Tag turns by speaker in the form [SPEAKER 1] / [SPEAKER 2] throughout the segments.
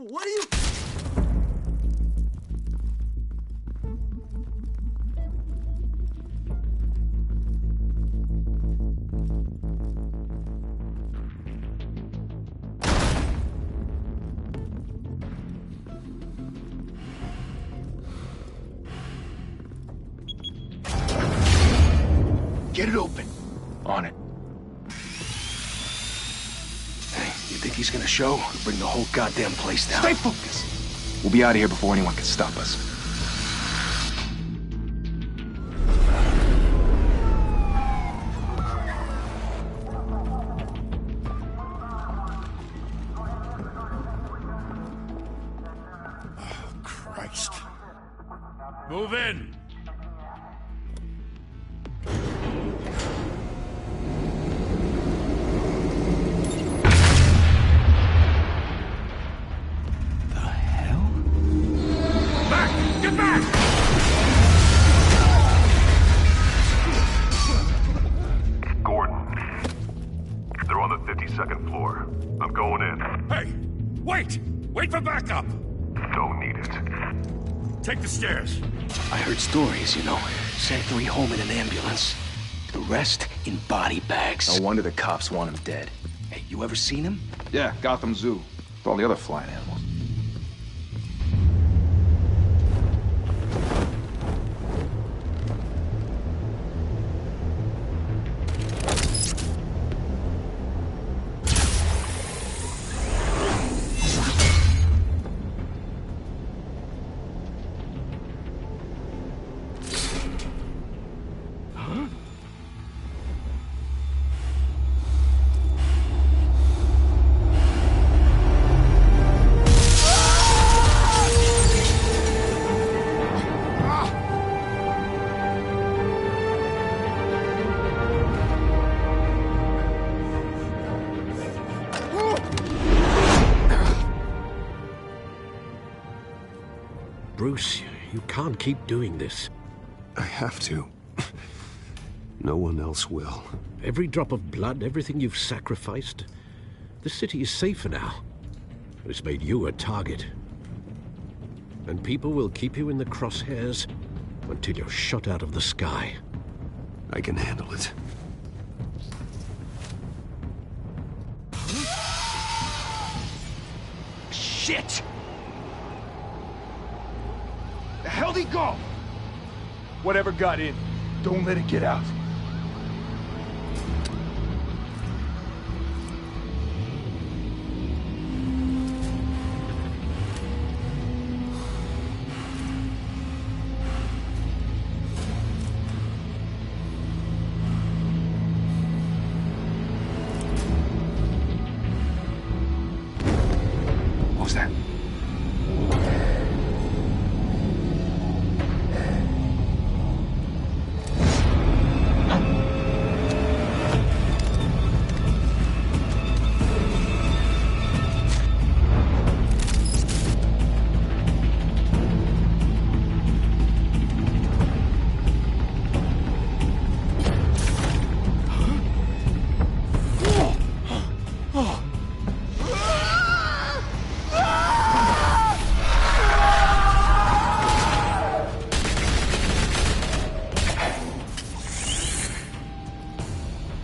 [SPEAKER 1] What are you...
[SPEAKER 2] Get it open.
[SPEAKER 3] On it.
[SPEAKER 2] Hey, you think he's gonna show? Bring the whole goddamn place down.
[SPEAKER 3] Stay focused. We'll be out of here before anyone can stop us.
[SPEAKER 2] Oh, Christ.
[SPEAKER 4] Move in! Get back!
[SPEAKER 5] Gordon. They're on the 52nd floor. I'm going in.
[SPEAKER 4] Hey! Wait! Wait for backup!
[SPEAKER 5] Don't need it.
[SPEAKER 4] Take the stairs.
[SPEAKER 2] I heard stories, you know. Sent 3 home in an ambulance. The rest in body bags.
[SPEAKER 3] No wonder the cops want him dead.
[SPEAKER 2] Hey, you ever seen him?
[SPEAKER 3] Yeah, Gotham Zoo. With all the other flying animals.
[SPEAKER 6] Bruce, you can't keep doing this.
[SPEAKER 7] I have to. No one else will.
[SPEAKER 6] Every drop of blood, everything you've sacrificed. The city is safer now. It's made you a target. And people will keep you in the crosshairs until you're shot out of the sky.
[SPEAKER 7] I can handle it.
[SPEAKER 2] Shit! The hell'd he go?
[SPEAKER 3] Whatever got in, don't let it get out. What was that?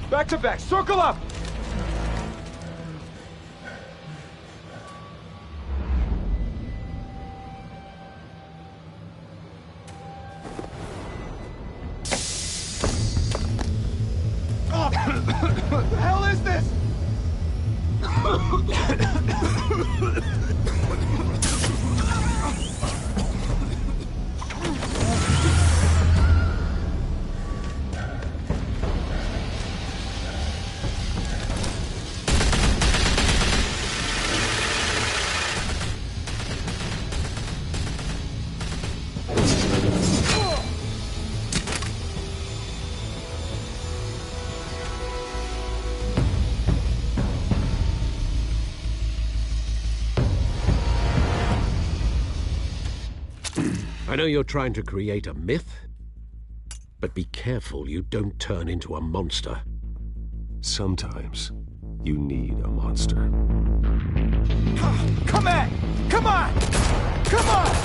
[SPEAKER 3] Back to back, circle up! What the hell is this?
[SPEAKER 6] I know you're trying to create a myth, but be careful you don't turn into a monster.
[SPEAKER 7] Sometimes You need a monster.
[SPEAKER 3] Come on! Come on! Come on!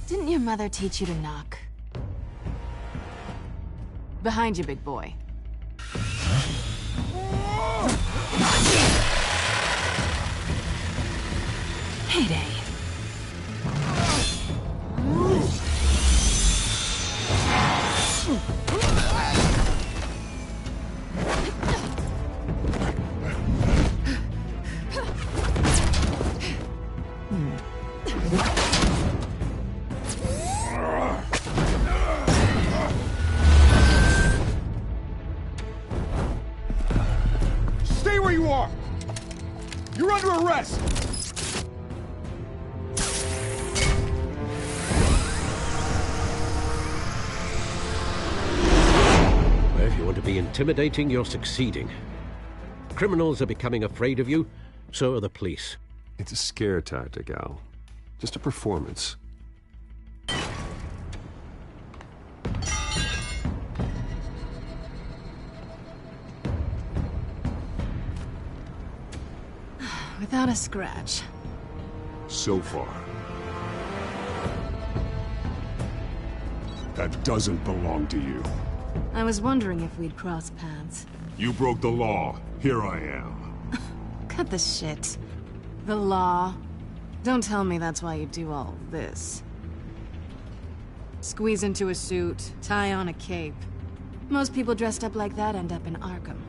[SPEAKER 1] Didn't your mother teach you to knock? Behind you, big boy. Heyday.
[SPEAKER 3] Stay where you are! You're under arrest!
[SPEAKER 6] Well, if you want to be intimidating, you're succeeding. Criminals are becoming afraid of you, so are the police.
[SPEAKER 7] It's a scare tactic, Al. Just a performance.
[SPEAKER 1] Without a scratch.
[SPEAKER 8] So far. That doesn't belong to you.
[SPEAKER 1] I was wondering if we'd cross paths.
[SPEAKER 8] You broke the law. Here I am.
[SPEAKER 1] Cut the shit. The law. Don't tell me that's why you do all this. Squeeze into a suit, tie on a cape. Most people dressed up like that end up in Arkham.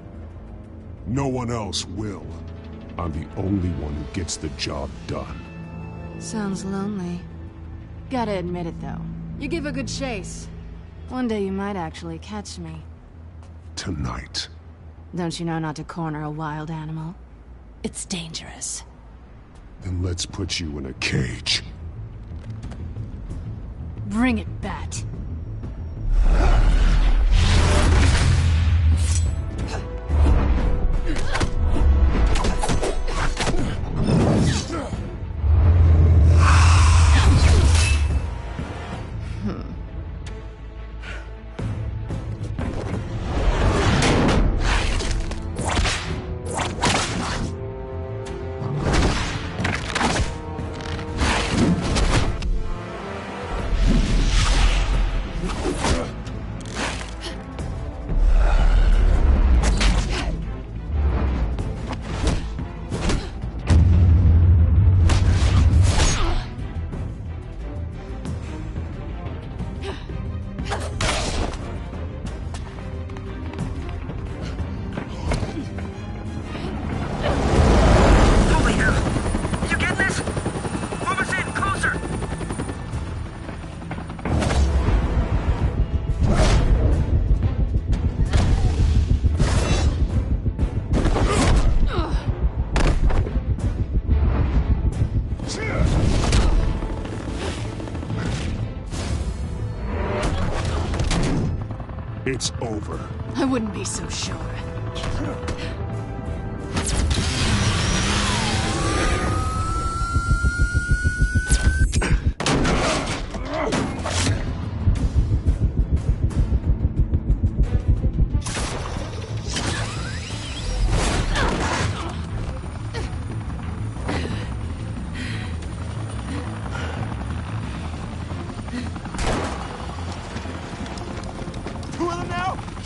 [SPEAKER 8] No one else will. I'm the only one who gets the job done.
[SPEAKER 1] Sounds lonely. Gotta admit it, though. You give a good chase. One day you might actually catch me.
[SPEAKER 8] Tonight.
[SPEAKER 1] Don't you know not to corner a wild animal? It's dangerous.
[SPEAKER 8] Then let's put you in a cage.
[SPEAKER 1] Bring it, Bat.
[SPEAKER 8] It's over.
[SPEAKER 1] I wouldn't be so sure.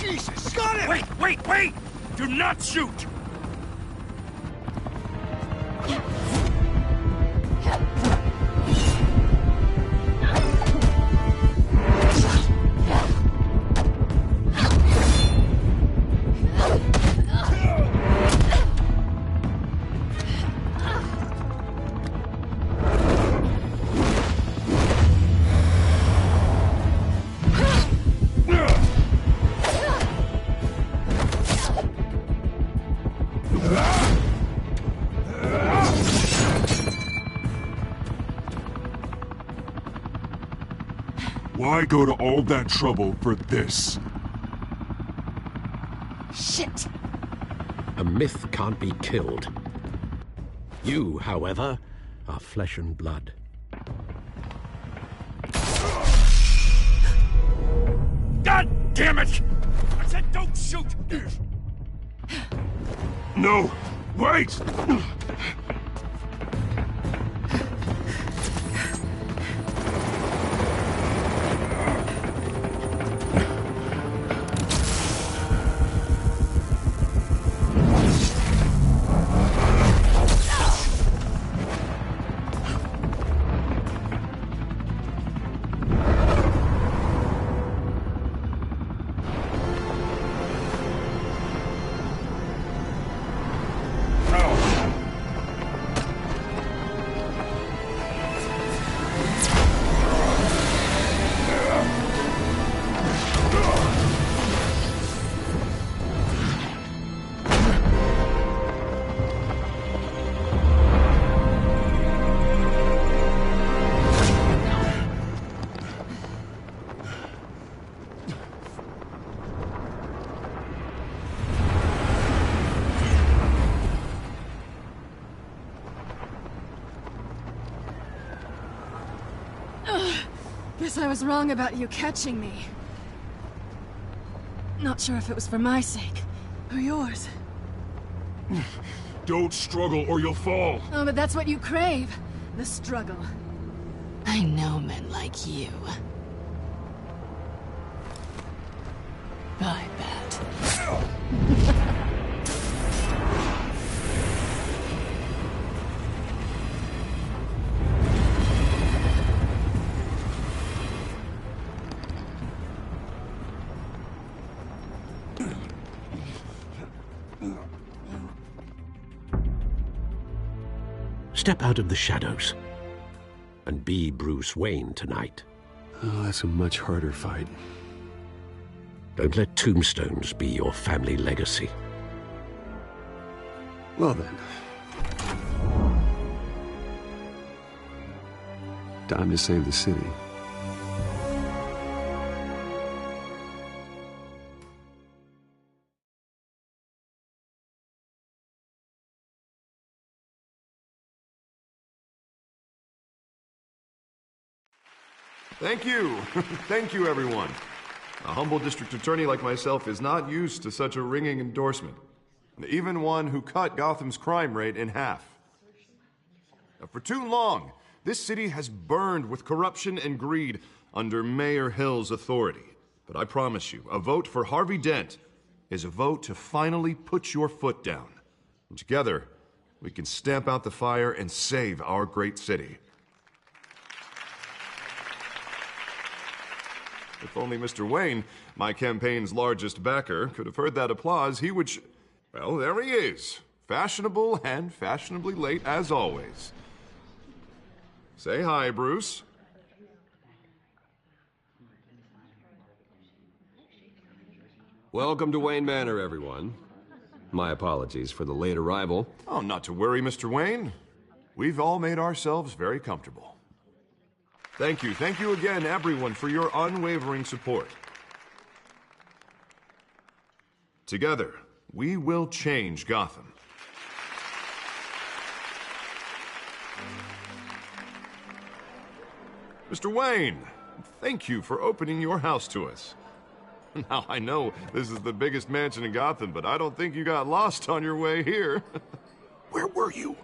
[SPEAKER 3] Jesus! Got him!
[SPEAKER 4] Wait! Do not shoot!
[SPEAKER 8] Why go to all that trouble for this?
[SPEAKER 1] Shit!
[SPEAKER 6] A myth can't be killed. You, however, are flesh and blood.
[SPEAKER 4] God damn it! I said don't shoot!
[SPEAKER 8] No! Wait!
[SPEAKER 1] Guess I was wrong about you catching me. Not sure if it was for my sake, or yours.
[SPEAKER 8] Don't struggle or you'll fall.
[SPEAKER 1] Oh, but that's what you crave. The struggle. I know men like you. I bet.
[SPEAKER 6] Step out of the shadows and be Bruce Wayne tonight.
[SPEAKER 7] Oh, that's a much harder fight.
[SPEAKER 6] Don't let tombstones be your family legacy.
[SPEAKER 7] Well then. Time to save the city.
[SPEAKER 9] Thank you. Thank you, everyone. A humble district attorney like myself is not used to such a ringing endorsement. Even one who cut Gotham's crime rate in half. For too long, this city has burned with corruption and greed under Mayor Hill's authority. But I promise you, a vote for Harvey Dent is a vote to finally put your foot down. And together, we can stamp out the fire and save our great city. If only Mr. Wayne, my campaign's largest backer, could have heard that applause, he would well, there he is. Fashionable and fashionably late as always. Say hi, Bruce.
[SPEAKER 7] Welcome to Wayne Manor, everyone. My apologies for the late arrival.
[SPEAKER 9] Oh, not to worry, Mr. Wayne. We've all made ourselves very comfortable. Thank you again, everyone, for your unwavering support. Together, we will change Gotham. Mr. Wayne, thank you for opening your house to us. Now, I know this is the biggest mansion in Gotham, but I don't think you got lost on your way here. Where were you?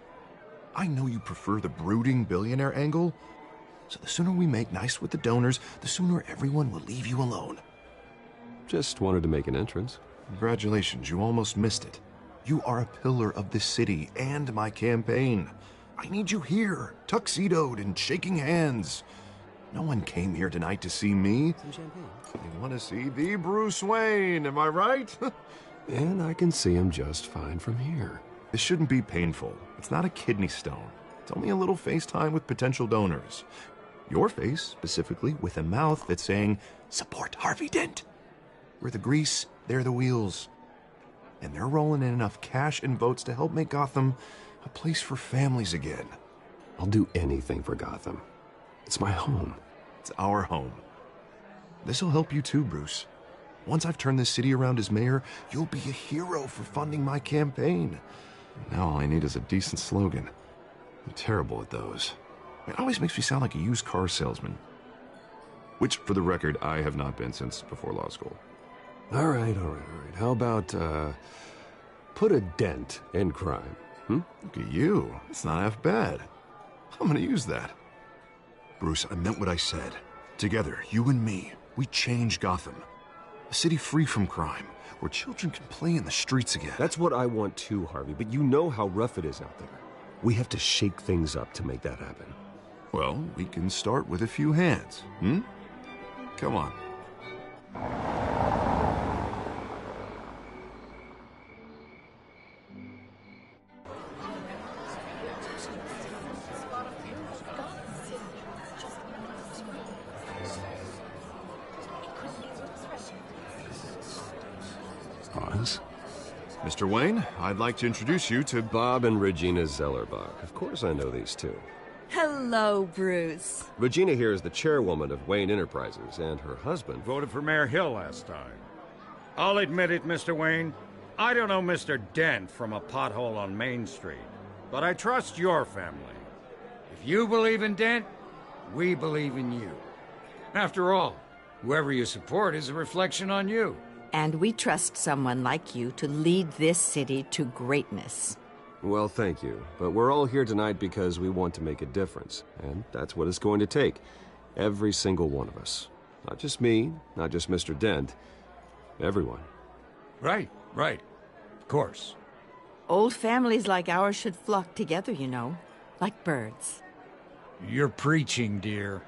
[SPEAKER 9] I know you prefer the brooding billionaire angle, so the sooner we make nice with the donors, the sooner everyone will leave you alone.
[SPEAKER 7] Just wanted to make an entrance.
[SPEAKER 9] Congratulations, you almost missed it. You are a pillar of this city and my campaign. I need you here, tuxedoed and shaking hands. No one came here tonight to see me.
[SPEAKER 7] Some champagne.
[SPEAKER 9] They want to see the Bruce Wayne, am I right?
[SPEAKER 7] And I can see him just fine from here.
[SPEAKER 9] This shouldn't be painful. It's not a kidney stone. It's only a little FaceTime with potential donors. Your face, specifically, with a mouth that's saying, support Harvey Dent. We're the grease, they're the wheels. And they're rolling in enough cash and votes to help make Gotham a place for families again.
[SPEAKER 7] I'll do anything for Gotham. It's my home.
[SPEAKER 9] It's our home. This'll help you too, Bruce. Once I've turned this city around as mayor, you'll be a hero for funding my campaign. Now all I need is a decent slogan. I'm terrible at those. It always makes me sound like a used car salesman. Which, for the record, I have not been since before law school.
[SPEAKER 7] All right. How about, put a dent in crime?
[SPEAKER 9] Look at you. It's not half bad. I'm gonna use that. Bruce, I meant what I said. Together, you and me, we change Gotham. A city free from crime, where children can play in the streets again.
[SPEAKER 7] That's what I want too, Harvey, but you know how rough it is out there. We have to shake things up to make that happen.
[SPEAKER 9] Well, we can start with a few hands, Come on.
[SPEAKER 7] Oz?
[SPEAKER 9] Mr. Wayne, I'd like to introduce you to
[SPEAKER 7] Bob and Regina Zellerbach. Of course I know these two.
[SPEAKER 10] Hello, Bruce.
[SPEAKER 7] Regina here is the chairwoman of Wayne Enterprises, and her husband...
[SPEAKER 4] Voted for Mayor Hill last time. I'll admit it, Mr. Wayne. I don't know Mr. Dent from a pothole on Main Street, but I trust your family. If you believe in Dent, we believe in you. After all, whoever you support is a reflection on you.
[SPEAKER 10] And we trust someone like you to lead this city to greatness.
[SPEAKER 7] Well, thank you. But we're all here tonight because we want to make a difference. And that's what it's going to take. Every single one of us. Not just me, not just Mr. Dent. Everyone.
[SPEAKER 4] Right. Of course.
[SPEAKER 10] Old families like ours should flock together, you know. Like birds.
[SPEAKER 4] You're preaching, dear.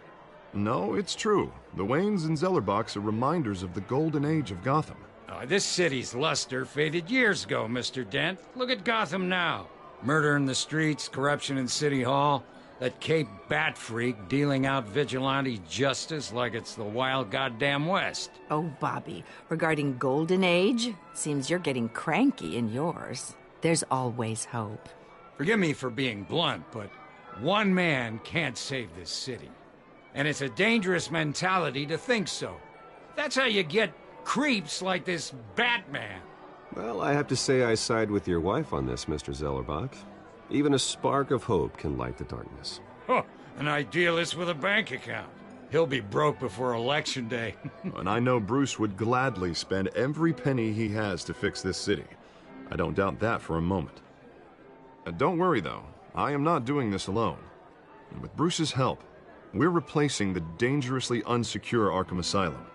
[SPEAKER 9] No, it's true. The Waynes and Zellerbachs are reminders of the golden age of Gotham.
[SPEAKER 4] This city's luster faded years ago, Mr. Dent. Look at Gotham now. Murder in the streets, corruption in City Hall, that Cape Bat freak dealing out vigilante justice like it's the wild goddamn West.
[SPEAKER 10] Oh, Bobby, regarding Golden Age, seems you're getting cranky in yours. There's always hope.
[SPEAKER 4] Forgive me for being blunt, but one man can't save this city. And it's a dangerous mentality to think so. That's how you get creeps like this Batman.
[SPEAKER 7] Well, I have to say I side with your wife on this, Mr. Zellerbach. Even a spark of hope can light the darkness.
[SPEAKER 4] Huh, an idealist with a bank account. He'll be broke before Election Day.
[SPEAKER 9] And I know Bruce would gladly spend every penny he has to fix this city. I don't doubt that for a moment. Don't worry, though. I am not doing this alone. And with Bruce's help, we're replacing the dangerously unsecure Arkham Asylum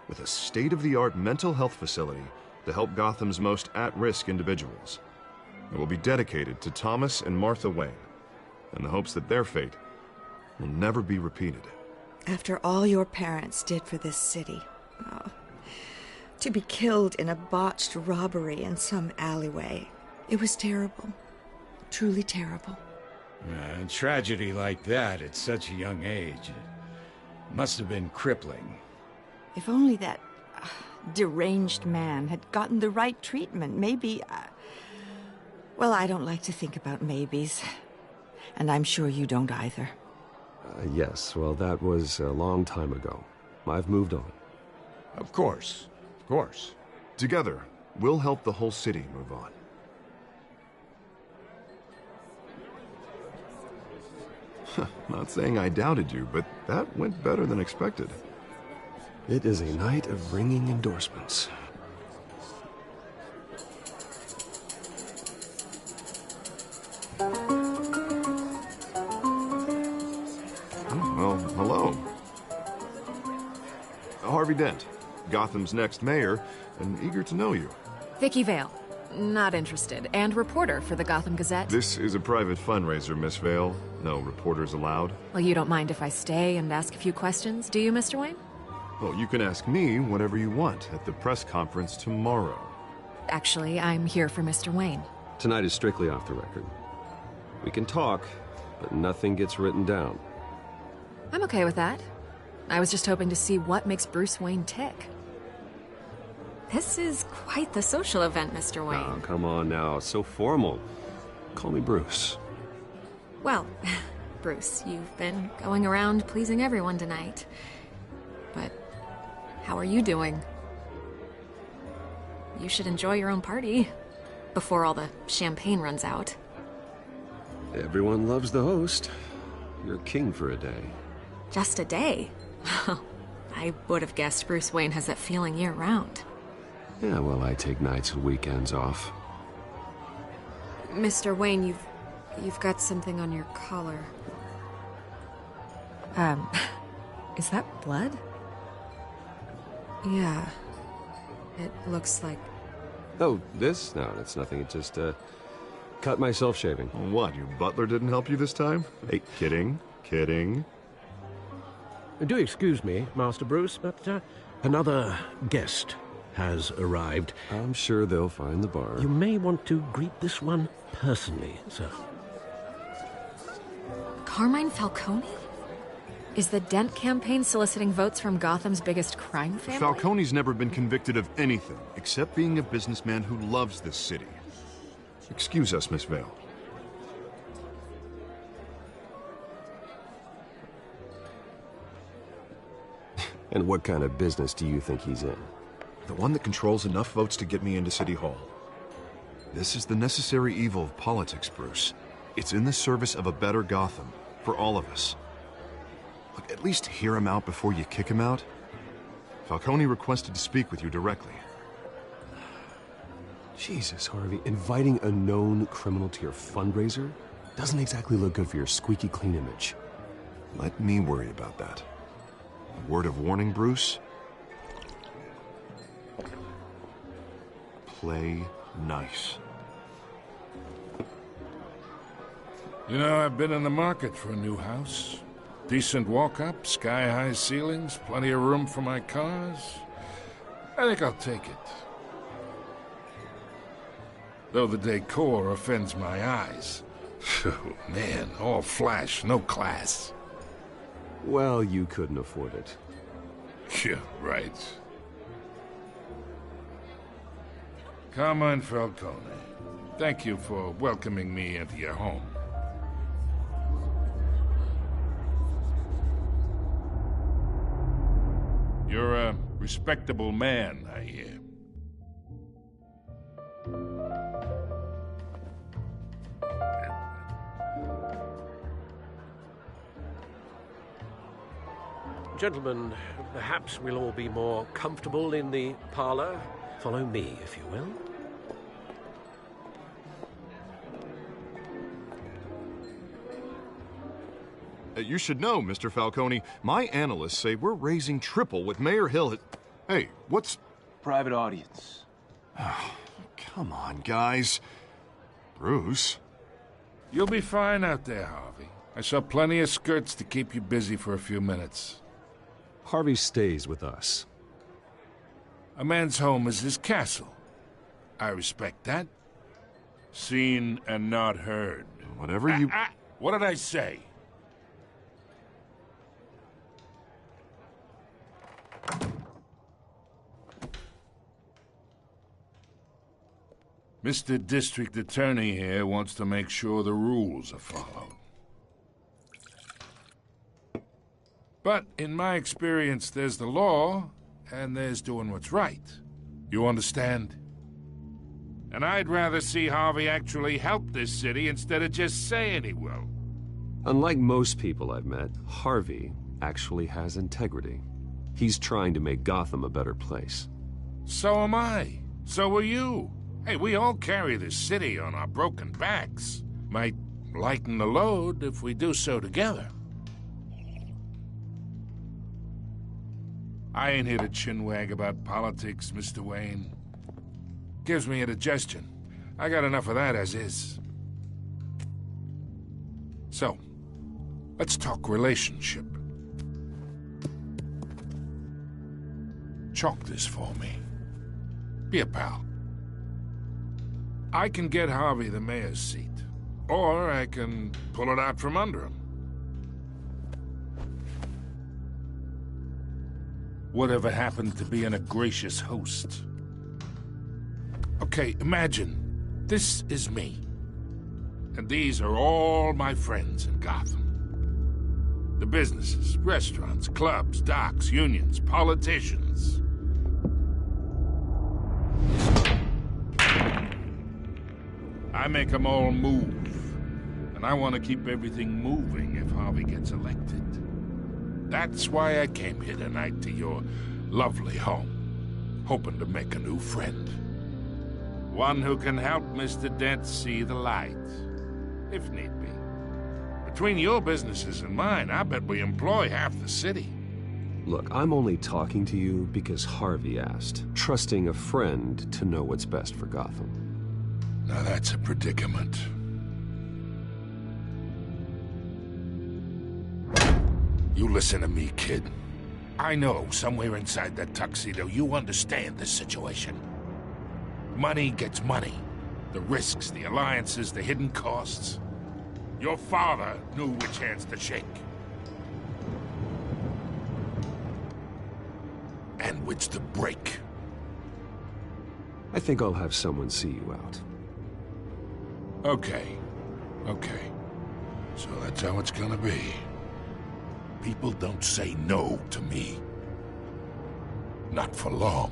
[SPEAKER 9] with a state-of-the-art mental health facility to help Gotham's most at-risk individuals. It will be dedicated to Thomas and Martha Wayne, in the hopes that their fate will never be repeated.
[SPEAKER 11] After all your parents did for this city, to be killed in a botched robbery in some alleyway, it was terrible. Truly terrible.
[SPEAKER 4] A tragedy like that at such a young age must have been crippling.
[SPEAKER 10] If only that deranged man had gotten the right treatment, maybe... well, I don't like to think about maybes. And I'm sure you don't either.
[SPEAKER 7] Yes, well, that was a long time ago. I've moved on.
[SPEAKER 4] Of course.
[SPEAKER 9] Together, we'll help the whole city move on. Not saying I doubted you, but that went better than expected.
[SPEAKER 7] It is a night of ringing endorsements.
[SPEAKER 9] Well, hello. Harvey Dent. Gotham's next mayor, and eager to know you.
[SPEAKER 12] Vicky Vale. Not interested. And reporter for the Gotham Gazette.
[SPEAKER 9] This is a private fundraiser, Miss Vale. No reporters allowed.
[SPEAKER 12] Well, you don't mind if I stay and ask a few questions, do you, Mr. Wayne?
[SPEAKER 9] Well, you can ask me whatever you want at the press conference tomorrow.
[SPEAKER 12] Actually, I'm here for Mr. Wayne.
[SPEAKER 7] Tonight is strictly off the record. We can talk, but nothing gets written down.
[SPEAKER 12] I'm okay with that. I was just hoping to see what makes Bruce Wayne tick. This is quite the social event, Mr. Wayne.
[SPEAKER 7] Oh, come on now. So formal. Call me Bruce.
[SPEAKER 12] Well, Bruce, you've been going around pleasing everyone tonight. But how are you doing? You should enjoy your own party before all the champagne runs out.
[SPEAKER 7] Everyone loves the host. You're king for a day.
[SPEAKER 12] Just a day? I would have guessed Bruce Wayne has that feeling year-round.
[SPEAKER 7] Yeah, well, I take nights and weekends off.
[SPEAKER 12] Mr. Wayne, you've got something on your collar. Is that blood? Yeah. It looks like...
[SPEAKER 7] Oh, this? No, it's nothing. It just, cut myself shaving.
[SPEAKER 9] What, your butler didn't help you this time? Hey, kidding.
[SPEAKER 6] Do excuse me, Master Bruce, but another guest has arrived.
[SPEAKER 7] I'm sure they'll find the bar.
[SPEAKER 6] You may want to greet this one personally, sir.
[SPEAKER 12] Carmine Falcone? Is the Dent campaign soliciting votes from Gotham's biggest crime family?
[SPEAKER 9] Falcone's never been convicted of anything, except being a businessman who loves this city. Excuse us, Miss Vale.
[SPEAKER 7] And what kind of business do you think he's in?
[SPEAKER 9] The one that controls enough votes to get me into City Hall. This is the necessary evil of politics, Bruce. It's in the service of a better Gotham, for all of us. Look, at least hear him out before you kick him out. Falcone requested to speak with you directly.
[SPEAKER 7] Jesus, Harvey, inviting a known criminal to your fundraiser doesn't exactly look good for your squeaky clean image.
[SPEAKER 9] Let me worry about that. A word of warning, Bruce? Play nice.
[SPEAKER 3] You know, I've been in the market for a new house. Decent walk-up, sky-high ceilings, plenty of room for my cars. I think I'll take it. Though the decor offends my eyes. Oh, man, all flash, no class.
[SPEAKER 7] Well, you couldn't afford it.
[SPEAKER 3] Yeah, right. Carmine Falcone, thank you for welcoming me into your home. You're a respectable man, I hear.
[SPEAKER 6] Gentlemen, perhaps we'll all be more comfortable in the parlor. Follow me, if you will.
[SPEAKER 9] You should know, Mr. Falcone, my analysts say we're raising triple with Mayor Hill. Hey, what's...
[SPEAKER 2] Private audience.
[SPEAKER 9] Oh, come on, guys. Bruce?
[SPEAKER 3] You'll be fine out there, Harvey. I saw plenty of skirts to keep you busy for a few minutes.
[SPEAKER 7] Harvey stays with us.
[SPEAKER 3] A man's home is his castle. I respect that. Seen and not heard.
[SPEAKER 9] Whatever you...
[SPEAKER 3] What did I say? Mr. District Attorney here wants to make sure the rules are followed. But in my experience, there's the law, and there's doing what's right. You understand? And I'd rather see Harvey actually help this city instead of just saying he will.
[SPEAKER 7] Unlike most people I've met, Harvey actually has integrity. He's trying to make Gotham a better place.
[SPEAKER 3] So am I. So are you. Hey, we all carry this city on our broken backs. Might lighten the load if we do so together. I ain't here to chinwag about politics, Mr. Wayne. Gives me indigestion. I got enough of that as is. So, let's talk relationship. Chalk this for me. Be a pal. I can get Harvey the mayor's seat, or I can pull it out from under him. Whatever happened to being a gracious host? Okay, imagine, this is me. And these are all my friends in Gotham. The businesses, restaurants, clubs, docks, unions, politicians. I make them all move. And I want to keep everything moving if Harvey gets elected. That's why I came here tonight to your lovely home, hoping to make a new friend. One who can help Mr. Dent see the light, if need be. Between your businesses and mine, I bet we employ half the city.
[SPEAKER 7] Look, I'm only talking to you because Harvey asked, trusting a friend to know what's best for Gotham.
[SPEAKER 3] Now that's a predicament. You listen to me, kid. I know somewhere inside that tuxedo you understand this situation. Money gets money. The risks, the alliances, the hidden costs. Your father knew which hands to shake. And which to break.
[SPEAKER 7] I think I'll have someone see you out.
[SPEAKER 3] Okay. So that's how it's gonna be. People don't say no to me. Not for long.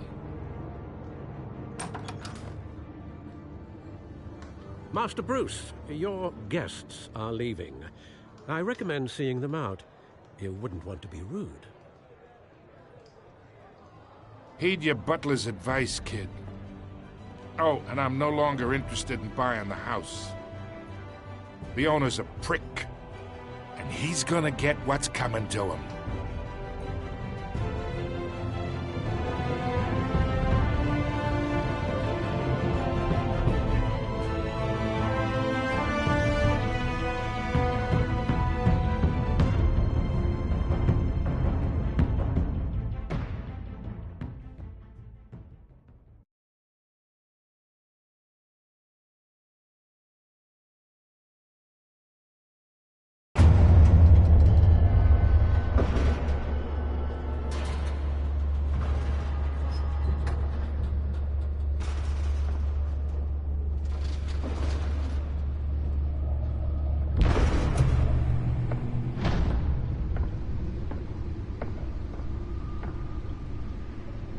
[SPEAKER 6] Master Bruce, your guests are leaving. I recommend seeing them out. You wouldn't want to be rude.
[SPEAKER 3] Heed your butler's advice, kid. Oh, and I'm no longer interested in buying the house. The owner's a prick. And he's gonna get what's coming to him.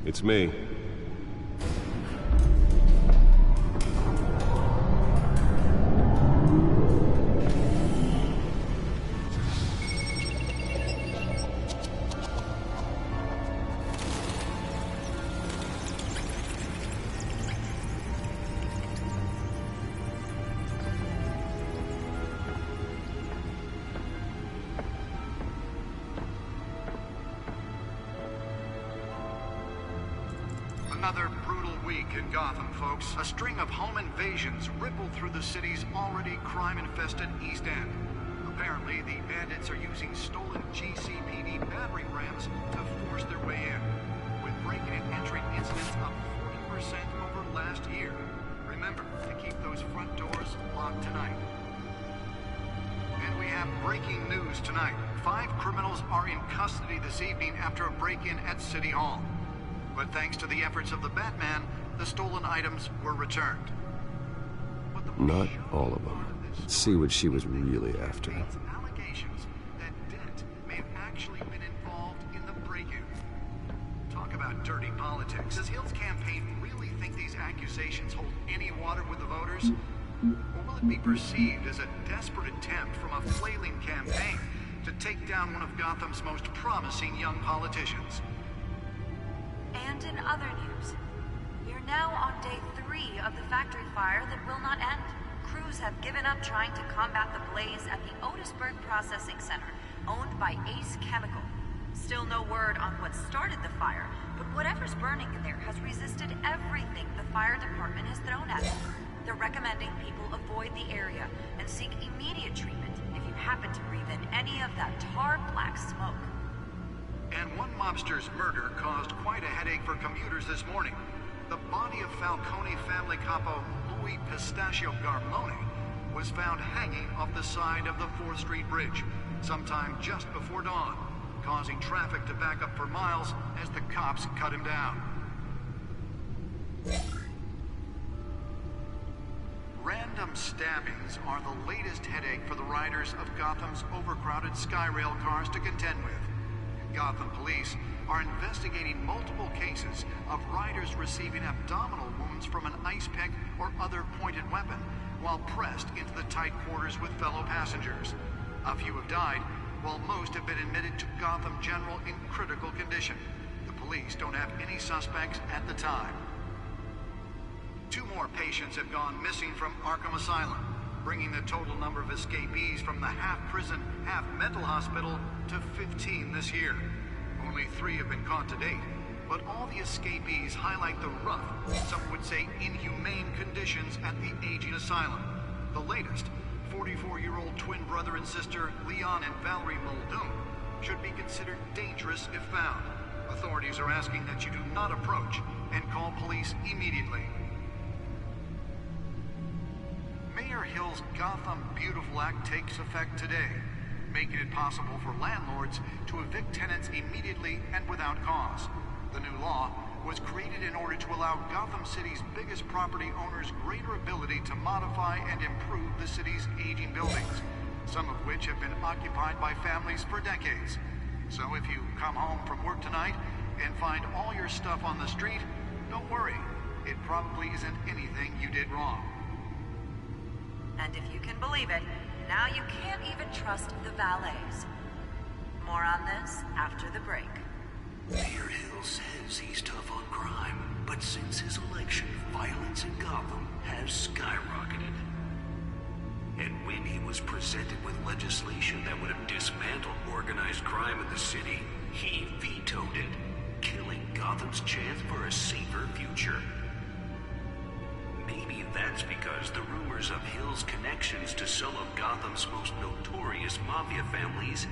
[SPEAKER 7] It's me.
[SPEAKER 13] Another brutal week in Gotham, folks. A string of home invasions rippled through the city's already crime-infested East End. Apparently, the bandits are using stolen GCPD battering rams to force their way in, with break-in and entry incidents up 40% over last year. Remember to keep those front doors locked tonight. And we have breaking news tonight. 5 criminals are in custody this evening after a break-in at City Hall. But thanks to the efforts of the Batman, the stolen items were returned.
[SPEAKER 7] Not all of them. Let's see what she was really after.
[SPEAKER 13] Allegations that Dent may have actually been involved in the break-in. Talk about dirty politics. Does Hill's campaign really think these accusations hold any water with the voters? Or will it be perceived as a desperate attempt from a flailing campaign to take down one of Gotham's most promising young politicians?
[SPEAKER 14] And in other news, we're now on day 3 of the factory fire that will not end. Crews have given up trying to combat the blaze at the Otisburg Processing Center, owned by Ace Chemical. Still no word on what started the fire, but whatever's burning in there has resisted everything the fire department has thrown at it. They're recommending people avoid the area and seek immediate treatment if you happen to breathe in any of that tar black smoke.
[SPEAKER 13] And one mobster's murder caused quite a headache for commuters this morning. The body of Falcone family capo Louis Pistachio Garmone was found hanging off the side of the 4th Street Bridge sometime just before dawn, causing traffic to back up for miles as the cops cut him down. Random stabbings are the latest headache for the riders of Gotham's overcrowded Skyrail cars to contend with. Gotham police are investigating multiple cases of riders receiving abdominal wounds from an ice pick or other pointed weapon while pressed into the tight quarters with fellow passengers. A few have died, while most have been admitted to Gotham General in critical condition. The police don't have any suspects at the time. 2 more patients have gone missing from Arkham Asylum, bringing the total number of escapees from the half-prison, half-mental hospital to 15 this year. Only 3 have been caught to date, but all the escapees highlight the rough, some would say inhumane conditions at the aging asylum. The latest, 44-year-old twin brother and sister Leon and Valerie Muldoon, should be considered dangerous if found. Authorities are asking that you do not approach and call police immediately. Mayor Hill's Gotham Beautiful Act takes effect today, making it possible for landlords to evict tenants immediately and without cause. The new law was created in order to allow Gotham City's biggest property owners greater ability to modify and improve the city's aging buildings, some of which have been occupied by families for decades. So if you come home from work tonight and find all your stuff on the street, don't worry. It probably isn't anything you did wrong.
[SPEAKER 14] And if you can believe it, now you can't even trust the valets. More on this after the break.
[SPEAKER 2] Mayor Hill says he's tough on crime, but since his election, violence in Gotham has skyrocketed. And when he was presented with legislation that would have dismantled organized crime in the city, he vetoed it, killing Gotham's chance for a safer future. Maybe that's because the rumors of Hill's connections to some of Gotham's most notorious mafia families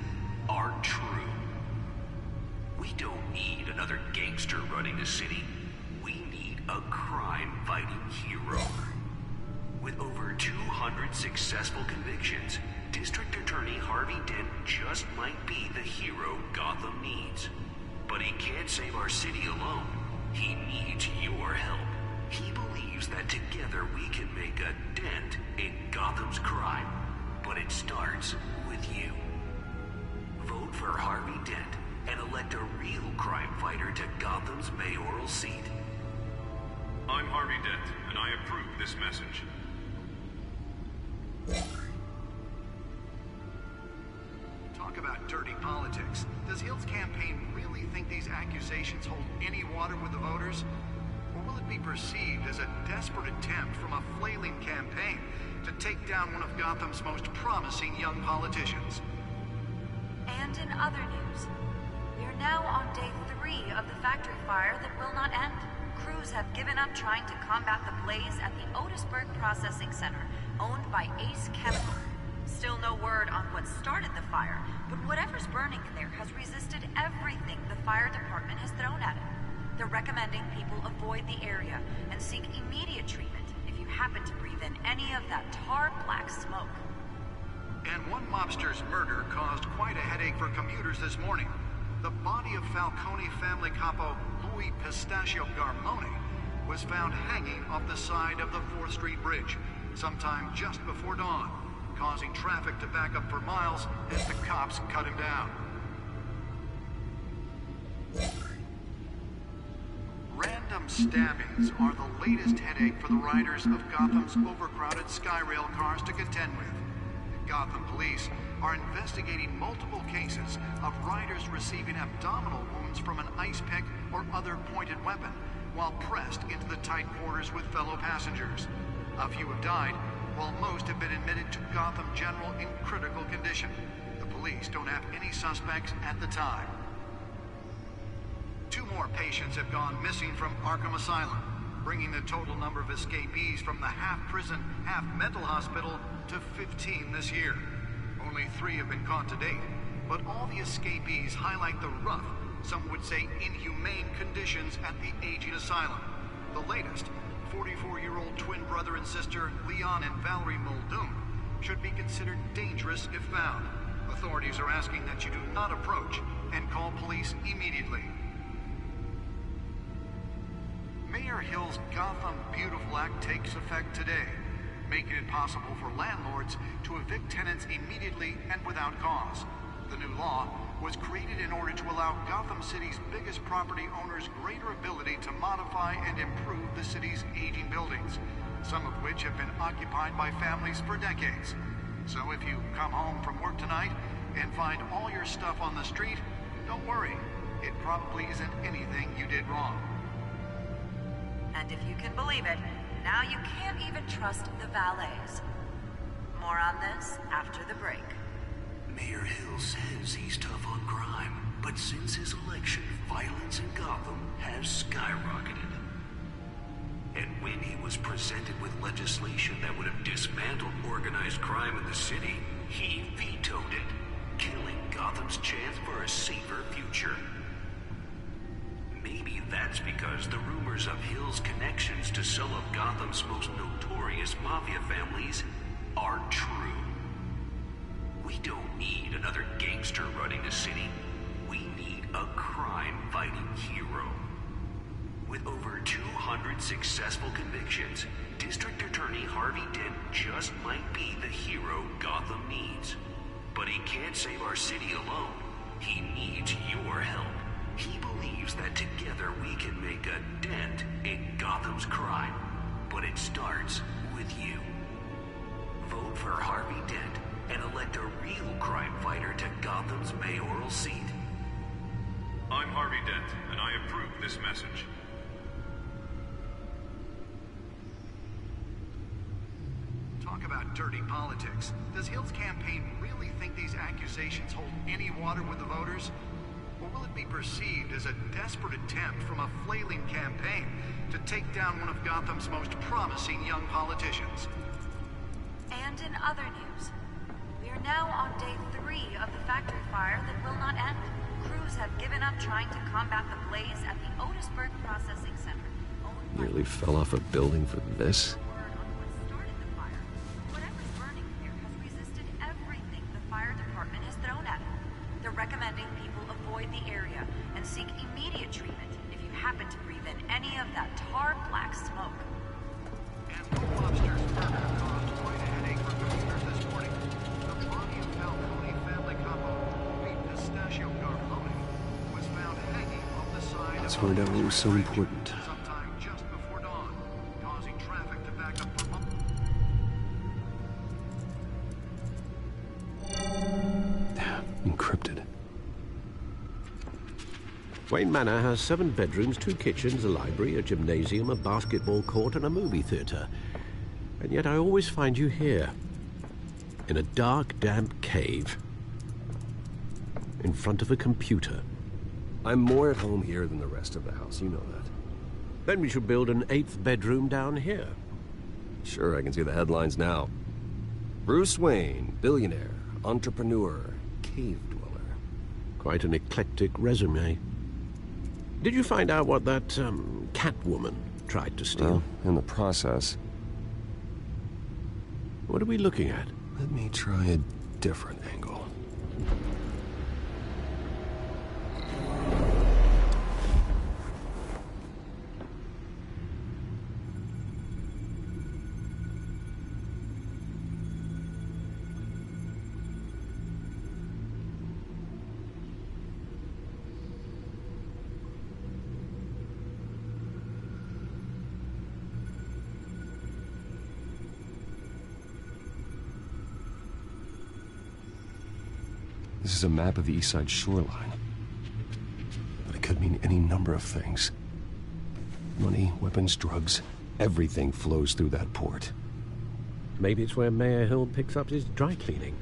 [SPEAKER 2] aren't true. We don't need another gangster running the city. We need a crime-fighting hero. With over 200 successful convictions, District Attorney Harvey Dent just might be the hero Gotham needs. But he can't save our city alone. He needs your help. He believes that together we can make a dent in Gotham's crime. But it starts with you. Vote for Harvey Dent and elect a real crime fighter to Gotham's mayoral seat.
[SPEAKER 5] I'm Harvey Dent, and I approve this message.
[SPEAKER 13] Talk about dirty politics. Does Hill's campaign really think these accusations hold any water with the voters? Or will it be perceived as a desperate attempt from a flailing campaign to take down one of Gotham's most promising young politicians?
[SPEAKER 14] And in other news, we're now on day 3 of the factory fire that will not end. Crews have given up trying to combat the blaze at the Otisburg Processing Center, owned by Ace Chemical. Still no word on what started the fire, but whatever's burning in there has resisted everything the fire department has thrown at it. They're recommending people avoid the area and seek immediate treatment if you happen to breathe in any of that tar black smoke.
[SPEAKER 13] And one mobster's murder caused quite a headache for commuters this morning. The body of Falcone family capo Louis Pistachio Garmone was found hanging off the side of the 4th Street Bridge sometime just before dawn, causing traffic to back up for miles as the cops cut him down. Random stabbings are the latest headache for the riders of Gotham's overcrowded Skyrail cars to contend with. Gotham police are investigating multiple cases of riders receiving abdominal wounds from an ice pick or other pointed weapon while pressed into the tight quarters with fellow passengers. A few have died, while most have been admitted to Gotham General in critical condition. The police don't have any suspects at the time. 2 more patients have gone missing from Arkham Asylum, bringing the total number of escapees from the half-prison, half-mental hospital to 15 this year. Only 3 have been caught to date, but all the escapees highlight the rough, some would say inhumane conditions at the aging asylum. The latest, 44-year-old twin brother and sister Leon and Valerie Muldoon, should be considered dangerous if found. Authorities are asking that you do not approach and call police immediately. Mayor Hill's Gotham Beautiful Act takes effect today, making it possible for landlords to evict tenants immediately and without cause. The new law was created in order to allow Gotham City's biggest property owners greater ability to modify and improve the city's aging buildings, some of which have been occupied by families for decades. So if you come home from work tonight and find all your stuff on the street, don't worry. It probably isn't anything you did wrong.
[SPEAKER 14] And if you can believe it, now you can't even trust the valets. More on this after the break.
[SPEAKER 2] Mayor Hill says he's tough on crime, but since his election, violence in Gotham has skyrocketed. And when he was presented with legislation that would have dismantled organized crime in the city, he vetoed it, killing Gotham's chance for a safer future. Maybe that's because the rumors of Hill's connections to some of Gotham's most notorious mafia families are true. We don't need another gangster running the city. We need a crime-fighting hero. With over 200 successful convictions, District Attorney Harvey Dent just might be the hero Gotham needs. But he can't save our city alone. He needs your help. He believes that together we can make a dent in Gotham's crime. But it starts with you. Vote for Harvey Dent and elect a real crime fighter to Gotham's mayoral seat.
[SPEAKER 15] I'm Harvey Dent, and I approve this message.
[SPEAKER 13] Talk about dirty politics. Does Hill's campaign really think these accusations hold any water with the voters? Or will it be perceived as a desperate attempt from a flailing campaign to take down one of Gotham's most promising young politicians?
[SPEAKER 14] And in other news, we are now on day 3 of the factory fire that will not end. Crews have given up trying to combat the blaze at the Otisburg Processing Center.
[SPEAKER 7] Nearly fell off a building for this.
[SPEAKER 14] Whatever's burning here has resisted everything the fire department has thrown at it. They're recommending people avoid the area and seek immediate treatment if you happen to breathe in any of that tar black smoke.
[SPEAKER 13] And Blue Lobster's murder caused quite a headache for commuters this morning. The body of Falcone family couple, beef pistachio garfoni, was found hanging off the side
[SPEAKER 7] That's
[SPEAKER 13] of
[SPEAKER 7] why that was so important.
[SPEAKER 13] sometime just before dawn, causing traffic to back up for months.
[SPEAKER 7] Encrypted.
[SPEAKER 6] Wayne Manor has 7 bedrooms, 2 kitchens, a library, a gymnasium, a basketball court, and a movie theater. And yet I always find you here, in a dark, damp cave, in front of a computer.
[SPEAKER 7] I'm more at home here than the rest of the house, you know that.
[SPEAKER 6] Then we should build an 8th bedroom down here.
[SPEAKER 7] Sure, I can see the headlines now. Bruce Wayne, billionaire, entrepreneur, cave dweller.
[SPEAKER 6] Quite an eclectic resume. Did you find out what that, Catwoman tried to steal?
[SPEAKER 7] Well, in the process.
[SPEAKER 6] What are we looking at?
[SPEAKER 7] Let me try a different angle. This is a map of the East Side shoreline. But it could mean any number of things. Money, weapons, drugs, everything flows through that port.
[SPEAKER 6] Maybe it's where Mayor Hill picks up his dry cleaning.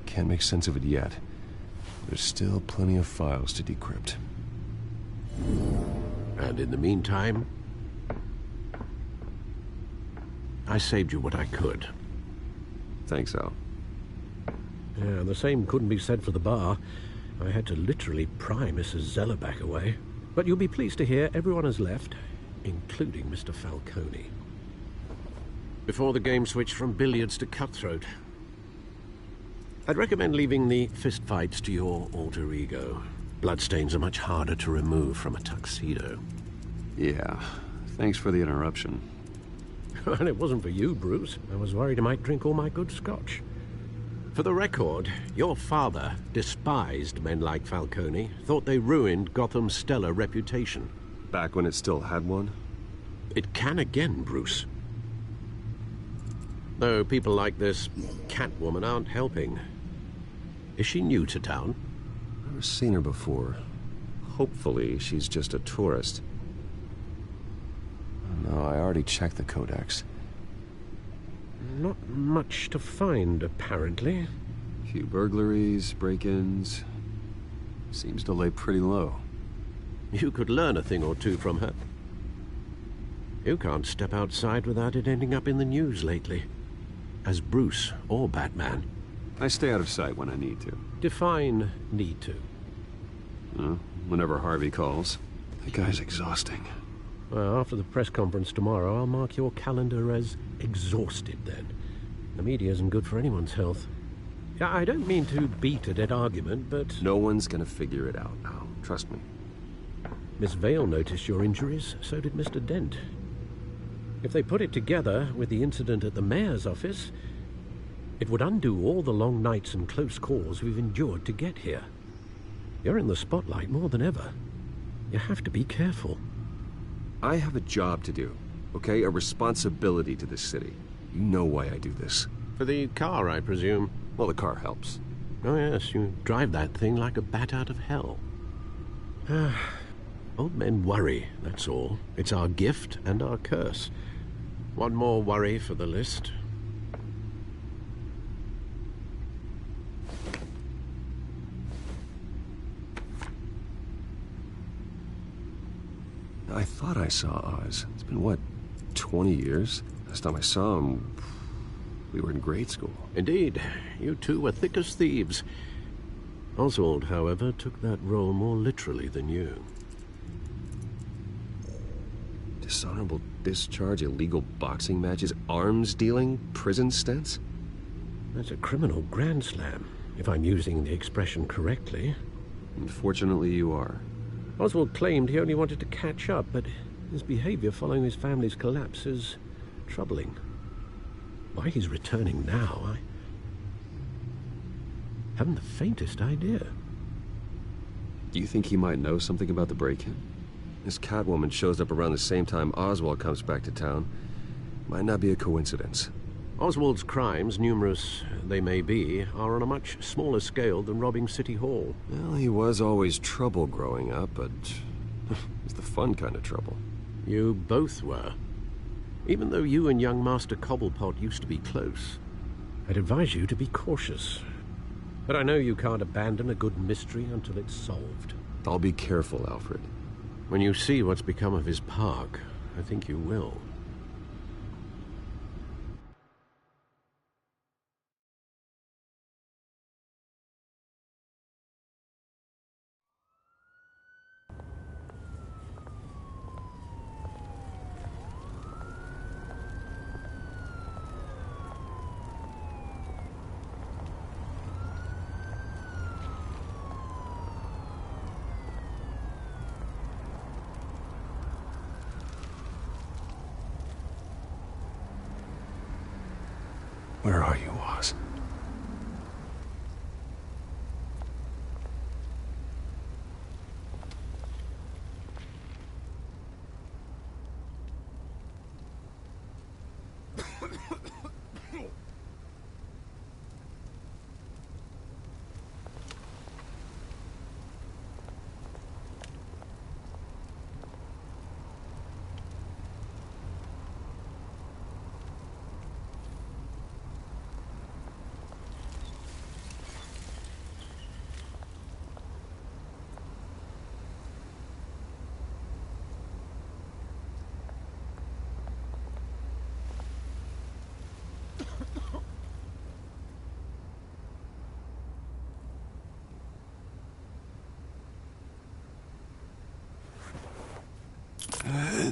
[SPEAKER 7] Can't make sense of it yet. There's still plenty of files to decrypt.
[SPEAKER 6] And in the meantime, I saved you what I could.
[SPEAKER 7] Thanks, Al.
[SPEAKER 6] Yeah, the same couldn't be said for the bar. I had to literally pry Mrs. Zellerback away. But you'll be pleased to hear everyone has left, including Mr. Falcone. Before the game switched from billiards to cutthroat. I'd recommend leaving the fistfights to your alter ego. Bloodstains are much harder to remove from a tuxedo.
[SPEAKER 7] Yeah, thanks for the interruption.
[SPEAKER 6] And it wasn't for you, Bruce. I was worried I might drink all my good scotch. For the record, your father despised men like Falcone, thought they ruined Gotham's stellar reputation.
[SPEAKER 7] Back when it still had one?
[SPEAKER 6] It can again, Bruce. Though people like this Catwoman aren't helping. Is she new to town?
[SPEAKER 7] Never seen her before. Hopefully, she's just a tourist. No, I already checked the codex.
[SPEAKER 6] Not much to find, apparently.
[SPEAKER 7] Few burglaries, break-ins. Seems to lay pretty low.
[SPEAKER 6] You could learn a thing or two from her. You can't step outside without it ending up in the news lately. As Bruce or Batman.
[SPEAKER 7] I stay out of sight when I need to.
[SPEAKER 6] Define need to.
[SPEAKER 7] Whenever Harvey calls. That guy's exhausting.
[SPEAKER 6] Well, after the press conference tomorrow, I'll mark your calendar as exhausted then. The media isn't good for anyone's health. Yeah, I don't mean to beat a dead argument, but...
[SPEAKER 7] No one's gonna figure it out now. Trust me.
[SPEAKER 6] Miss Vale noticed your injuries, so did Mr. Dent. If they put it together with the incident at the mayor's office, it would undo all the long nights and close calls we've endured to get here. You're in the spotlight more than ever. You have to be careful.
[SPEAKER 7] I have a job to do, okay? A responsibility to this city. You know why I do this.
[SPEAKER 6] For the car, I presume.
[SPEAKER 7] Well, the car helps.
[SPEAKER 6] Oh, yes, you drive that thing like a bat out of hell. Old men worry, that's all. It's our gift and our curse. One more worry for the list.
[SPEAKER 7] I thought I saw Oz. It's been, what, 20 years? Last time I saw him, we were in grade school.
[SPEAKER 6] Indeed. You two were thick as thieves. Oswald, however, took that role more literally than you.
[SPEAKER 7] Dishonorable discharge, illegal boxing matches, arms dealing, prison stints?
[SPEAKER 6] That's a criminal grand slam, if I'm using the expression correctly.
[SPEAKER 7] Unfortunately, you are.
[SPEAKER 6] Oswald claimed he only wanted to catch up, but his behavior following his family's collapse is troubling. Why he's returning now, I haven't the faintest idea.
[SPEAKER 7] Do you think he might know something about the break-in? This Catwoman shows up around the same time Oswald comes back to town. Might not be a coincidence.
[SPEAKER 6] Oswald's crimes, numerous they may be, are on a much smaller scale than robbing City Hall.
[SPEAKER 7] Well, he was always trouble growing up, but it's the fun kind of trouble.
[SPEAKER 6] You both were. Even though you and young Master Cobblepot used to be close, I'd advise you to be cautious. But I know you can't abandon a good mystery until it's solved.
[SPEAKER 7] I'll be careful, Alfred.
[SPEAKER 6] When you see what's become of his park, I think you will.
[SPEAKER 8] Where are you, Oz?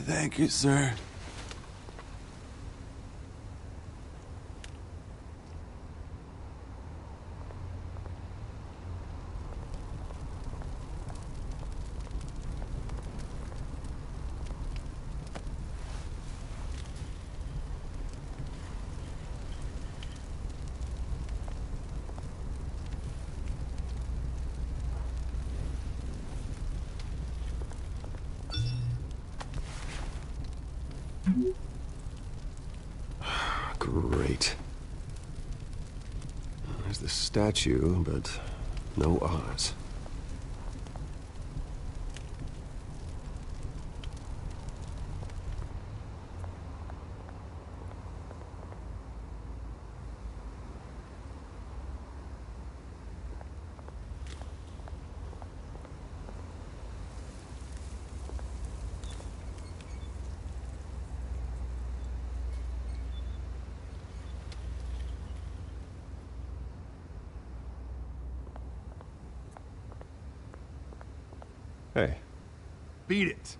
[SPEAKER 16] Thank you, sir.
[SPEAKER 7] Great. There's the statue, but no Oz. Hey.
[SPEAKER 16] Beat it.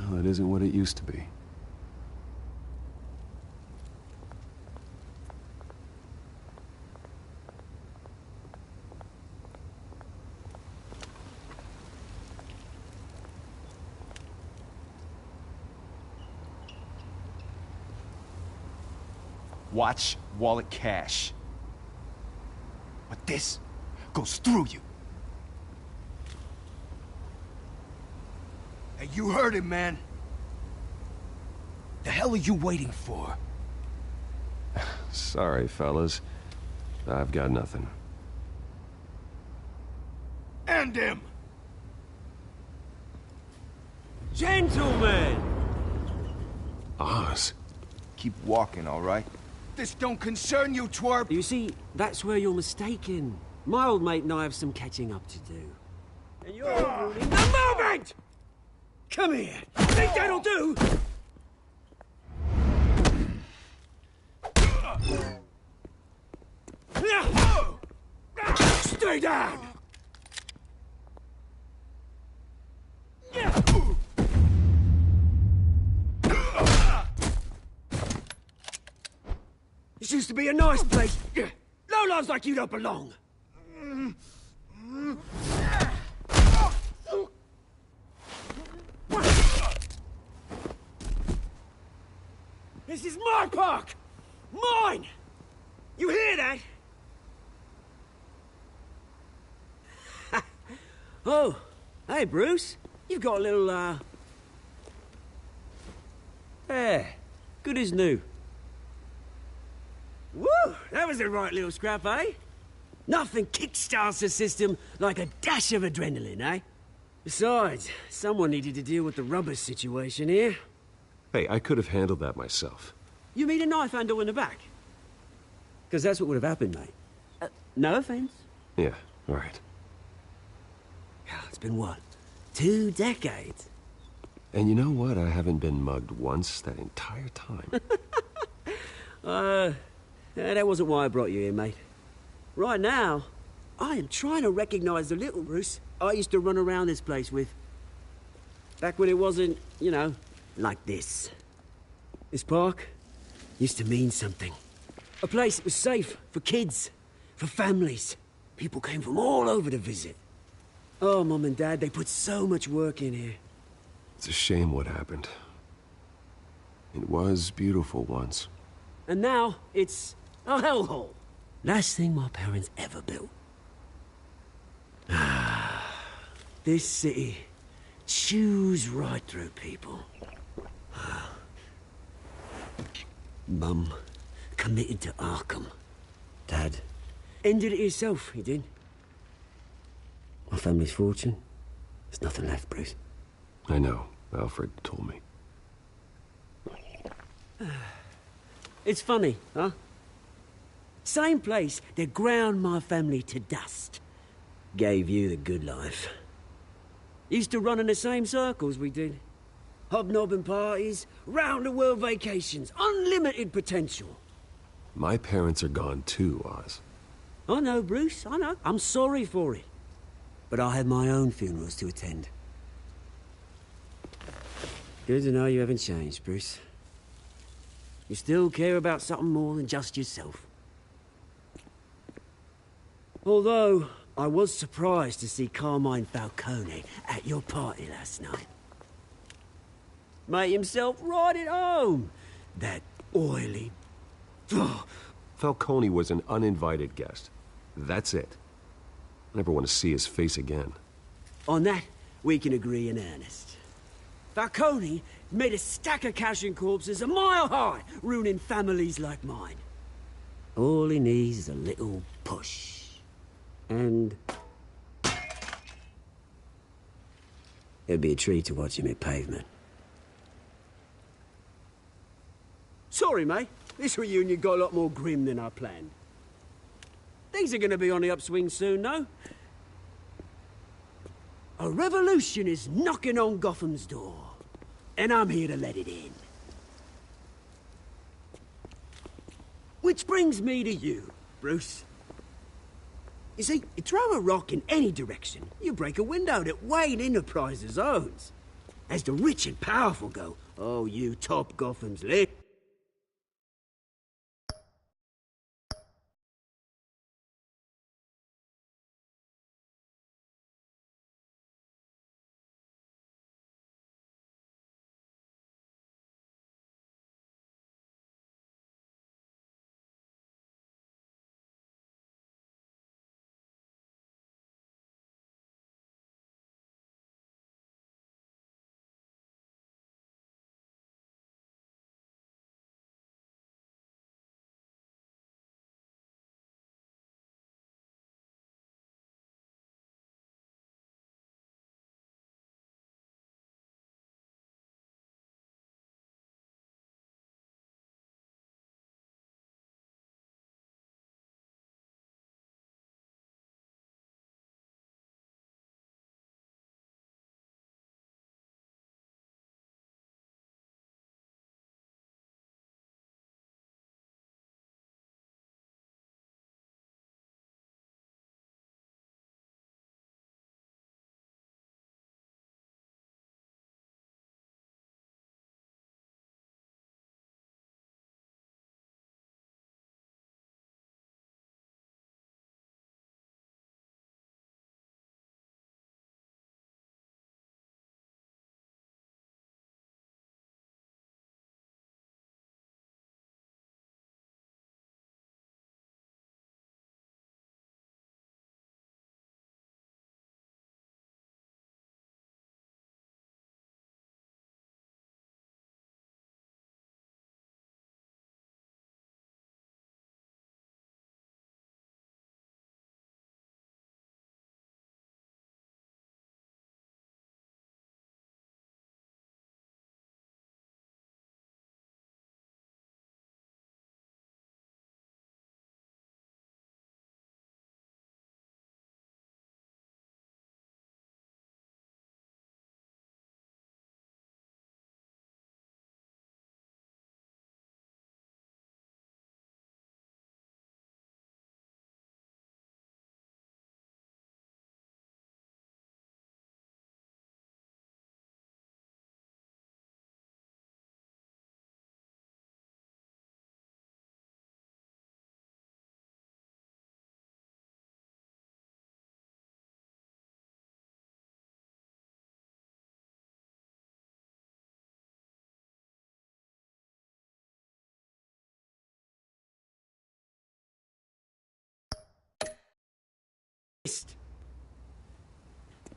[SPEAKER 7] Well, it isn't what it used to be.
[SPEAKER 17] Watch, wallet, cash. But this goes through you. Hey, you heard him, man. The hell are you waiting for?
[SPEAKER 7] Sorry, fellas. I've got nothing.
[SPEAKER 17] End him!
[SPEAKER 18] Gentlemen!
[SPEAKER 7] Oz.
[SPEAKER 17] Keep walking, all right? This don't concern you, twerp!
[SPEAKER 18] You see, that's where you're mistaken. My old mate and I have some catching up to do. And you're ruining the moment! Come here! Think that'll do? Stay down! This used to be a nice place. Lowlifes like you don't belong. This is my park! Mine! You hear that? Oh, hey, Bruce. You've got a little, There. Good as new. Woo! That was a right little scrap, eh? Nothing kickstarts the system like a dash of adrenaline, eh? Besides, someone needed to deal with the rubber situation here.
[SPEAKER 7] Hey, I could have handled that myself.
[SPEAKER 18] You mean a knife handle in the back? Because that's what would have happened, mate. No offense.
[SPEAKER 7] Yeah, all right.
[SPEAKER 18] It's been what? 2 decades?
[SPEAKER 7] And you know what? I haven't been mugged once that entire time.
[SPEAKER 18] That wasn't why I brought you here, mate. Right now, I am trying to recognize the little Bruce I used to run around this place with. Back when it wasn't, you know, like this. This park used to mean something. A place that was safe for kids, for families. People came from all over to visit. Oh, Mum and Dad, they put so much work in here.
[SPEAKER 7] It's a shame what happened. It was beautiful once.
[SPEAKER 18] And now, it's a hellhole. Last thing my parents ever built. This city chews right through people. Mum committed to Arkham. Dad ended it himself, he did. My family's fortune, there's nothing left, Bruce.
[SPEAKER 7] I know. Alfred told me.
[SPEAKER 18] It's funny, huh? Same place that ground my family to dust. Gave you the good life. Used to run in the same circles we did. Hobnobbing parties, round-the-world vacations, unlimited potential.
[SPEAKER 7] My parents are gone too, Oz.
[SPEAKER 18] I know, Bruce, I know. I'm sorry for it. But I have my own funerals to attend. Good to know you haven't changed, Bruce. You still care about something more than just yourself. Although, I was surprised to see Carmine Falcone at your party last night. Made himself right at home. That oily...
[SPEAKER 7] Falcone was an uninvited guest. That's it. I never want to see his face again.
[SPEAKER 18] On that, we can agree in earnest. Falcone made a stack of cash and corpses a mile high, ruining families like mine. All he needs is a little push. And... it'd be a treat to watch him hit pavement. Sorry, mate. This reunion got a lot more grim than I planned. Things are gonna be on the upswing soon, no? A revolution is knocking on Gotham's door. And I'm here to let it in. Which brings me to you, Bruce. You see, you throw a rock in any direction, you break a window that Wayne Enterprises owns. As the rich and powerful go, oh, you top Gotham's lit.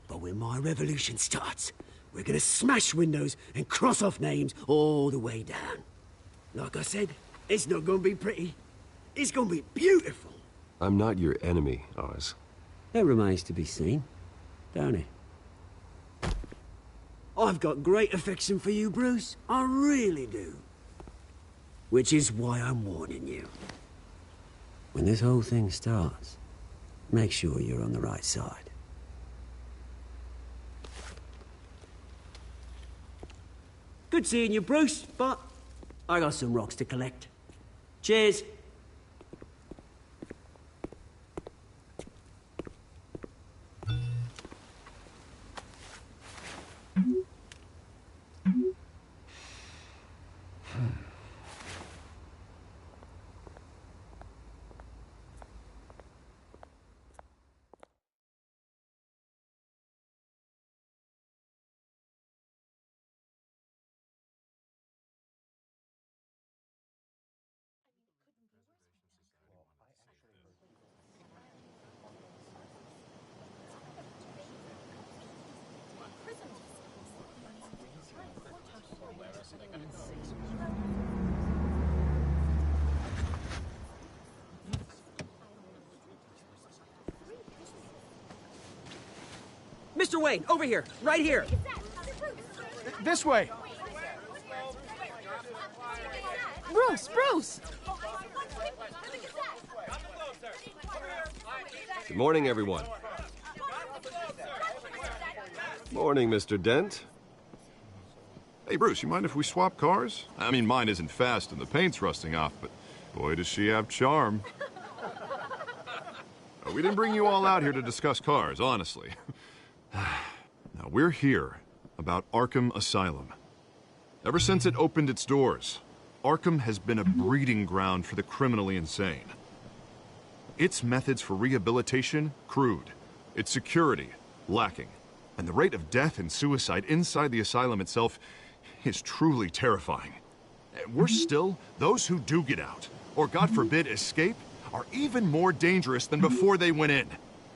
[SPEAKER 18] But when my revolution starts, we're gonna smash windows and cross off names all the way down. Like I said, it's not gonna be pretty. It's gonna be beautiful.
[SPEAKER 7] I'm not your enemy, Oz.
[SPEAKER 18] That remains to be seen, don't it? I've got great affection for you, Bruce. I really do. Which is why I'm warning you. When this whole thing starts, make sure you're on the right side. Good seeing you, Bruce, but I got some rocks to collect. Cheers. Mr. Wayne, over here, right here.
[SPEAKER 16] This way.
[SPEAKER 1] Bruce!
[SPEAKER 7] Good morning, everyone. Morning, Mr. Dent.
[SPEAKER 9] Hey, Bruce, you mind if we swap cars? I mean, mine isn't fast and the paint's rusting off, but boy, does she have charm. We didn't bring you all out here to discuss cars, honestly. Now, we're here about Arkham Asylum. Ever since it opened its doors, Arkham has been a breeding ground for the criminally insane. Its methods for rehabilitation, crude. Its security, lacking. And the rate of death and suicide inside the asylum itself is truly terrifying. Worse still, those who do get out, or God forbid escape, are even more dangerous than before they went in.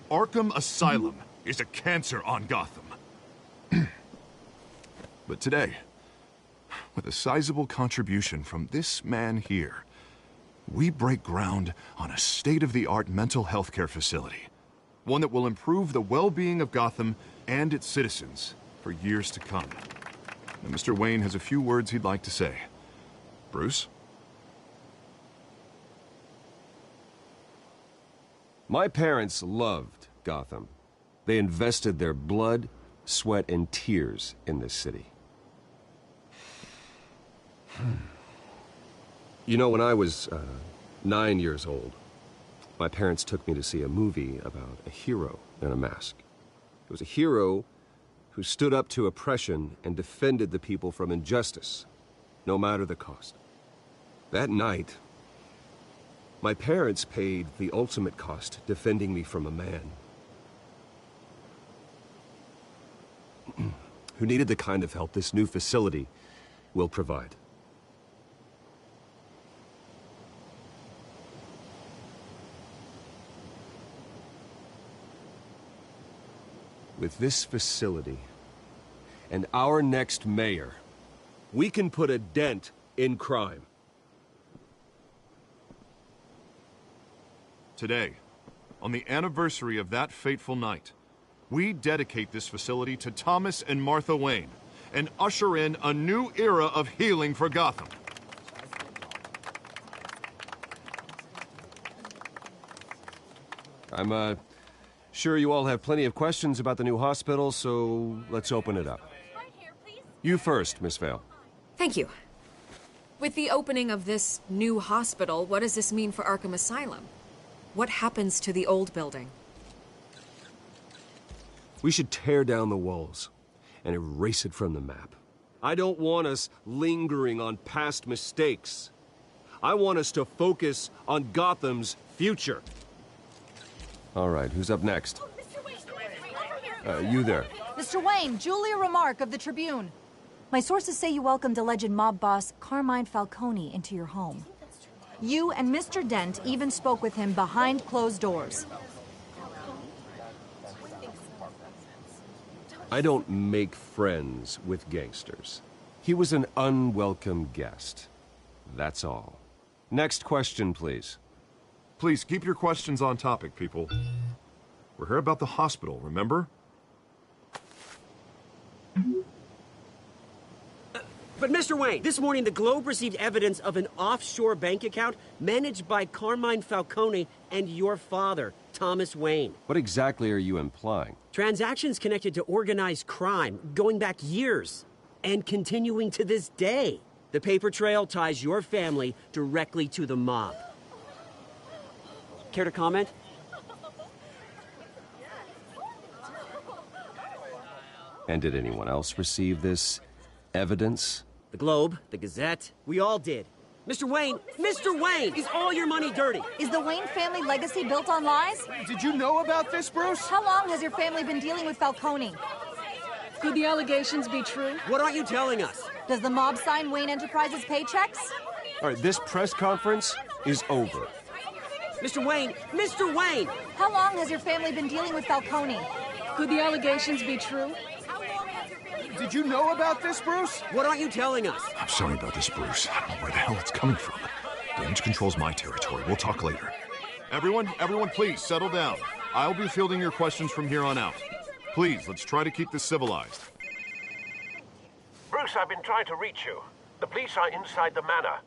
[SPEAKER 9] Arkham Asylum is a cancer on Gotham. But today, with a sizable contribution from this man here, we break ground on a state-of-the-art mental health care facility. One that will improve the well-being of Gotham and its citizens for years to come. Now, Mr. Wayne has a few words he'd like to say. Bruce?
[SPEAKER 7] My parents loved Gotham. They invested their blood, sweat, and tears in this city. You know, when I was 9 years old, my parents took me to see a movie about a hero in a mask. It was a hero who stood up to oppression and defended the people from injustice, no matter the cost. That night, my parents paid the ultimate cost defending me from a man who needed the kind of help this new facility will provide. With this facility and our next mayor, we can put a dent in crime.
[SPEAKER 9] Today, on the anniversary of that fateful night, we dedicate this facility to Thomas and Martha Wayne and usher in a new era of healing for Gotham.
[SPEAKER 7] I'm sure you all have plenty of questions about the new hospital, so let's open it up. You first, Miss Vale.
[SPEAKER 12] Thank you. With the opening of this new hospital, what does this mean for Arkham Asylum? What happens to the old building?
[SPEAKER 7] We should tear down the walls and erase it from the map. I don't want us lingering on past mistakes. I want us to focus on Gotham's future. All right, who's up next? You there.
[SPEAKER 19] Mr. Wayne, Julia Remark of the Tribune. My sources say you welcomed alleged mob boss Carmine Falcone into your home. You and Mr. Dent even spoke with him behind closed doors.
[SPEAKER 7] I don't make friends with gangsters. He was an unwelcome guest. That's all. Next question, please.
[SPEAKER 9] Please keep your questions on topic, people. We're here about the hospital, remember?
[SPEAKER 18] But Mr. Wayne, this morning the Globe received evidence of an offshore bank account managed by Carmine Falcone and your father, Thomas Wayne.
[SPEAKER 7] What exactly are you implying?
[SPEAKER 18] Transactions connected to organized crime going back years and continuing to this day. The paper trail ties your family directly to the mob. Care to comment?
[SPEAKER 7] And did anyone else receive this evidence?
[SPEAKER 18] The Globe, the Gazette, we all did. Mr. Wayne, is all your money dirty?
[SPEAKER 19] Is the Wayne family legacy built on lies?
[SPEAKER 16] Did you know about this, Bruce?
[SPEAKER 19] How long has your family been dealing with Falcone?
[SPEAKER 1] Could the allegations be true?
[SPEAKER 18] What aren't you telling us?
[SPEAKER 19] Does the mob sign Wayne Enterprises paychecks?
[SPEAKER 7] All right, this press conference is over.
[SPEAKER 18] Mr. Wayne!
[SPEAKER 19] How long has your family been dealing with Falcone?
[SPEAKER 1] Could the allegations be true?
[SPEAKER 16] Did you know about this, Bruce?
[SPEAKER 18] What aren't you telling us?
[SPEAKER 9] I'm sorry about this, Bruce. I don't know where the hell it's coming from. Damage control's my territory. We'll talk later. Everyone, please, settle down. I'll be fielding your questions from here on out. Please, let's try to keep this civilized.
[SPEAKER 6] Bruce, I've been trying to reach you. The police are inside the manor.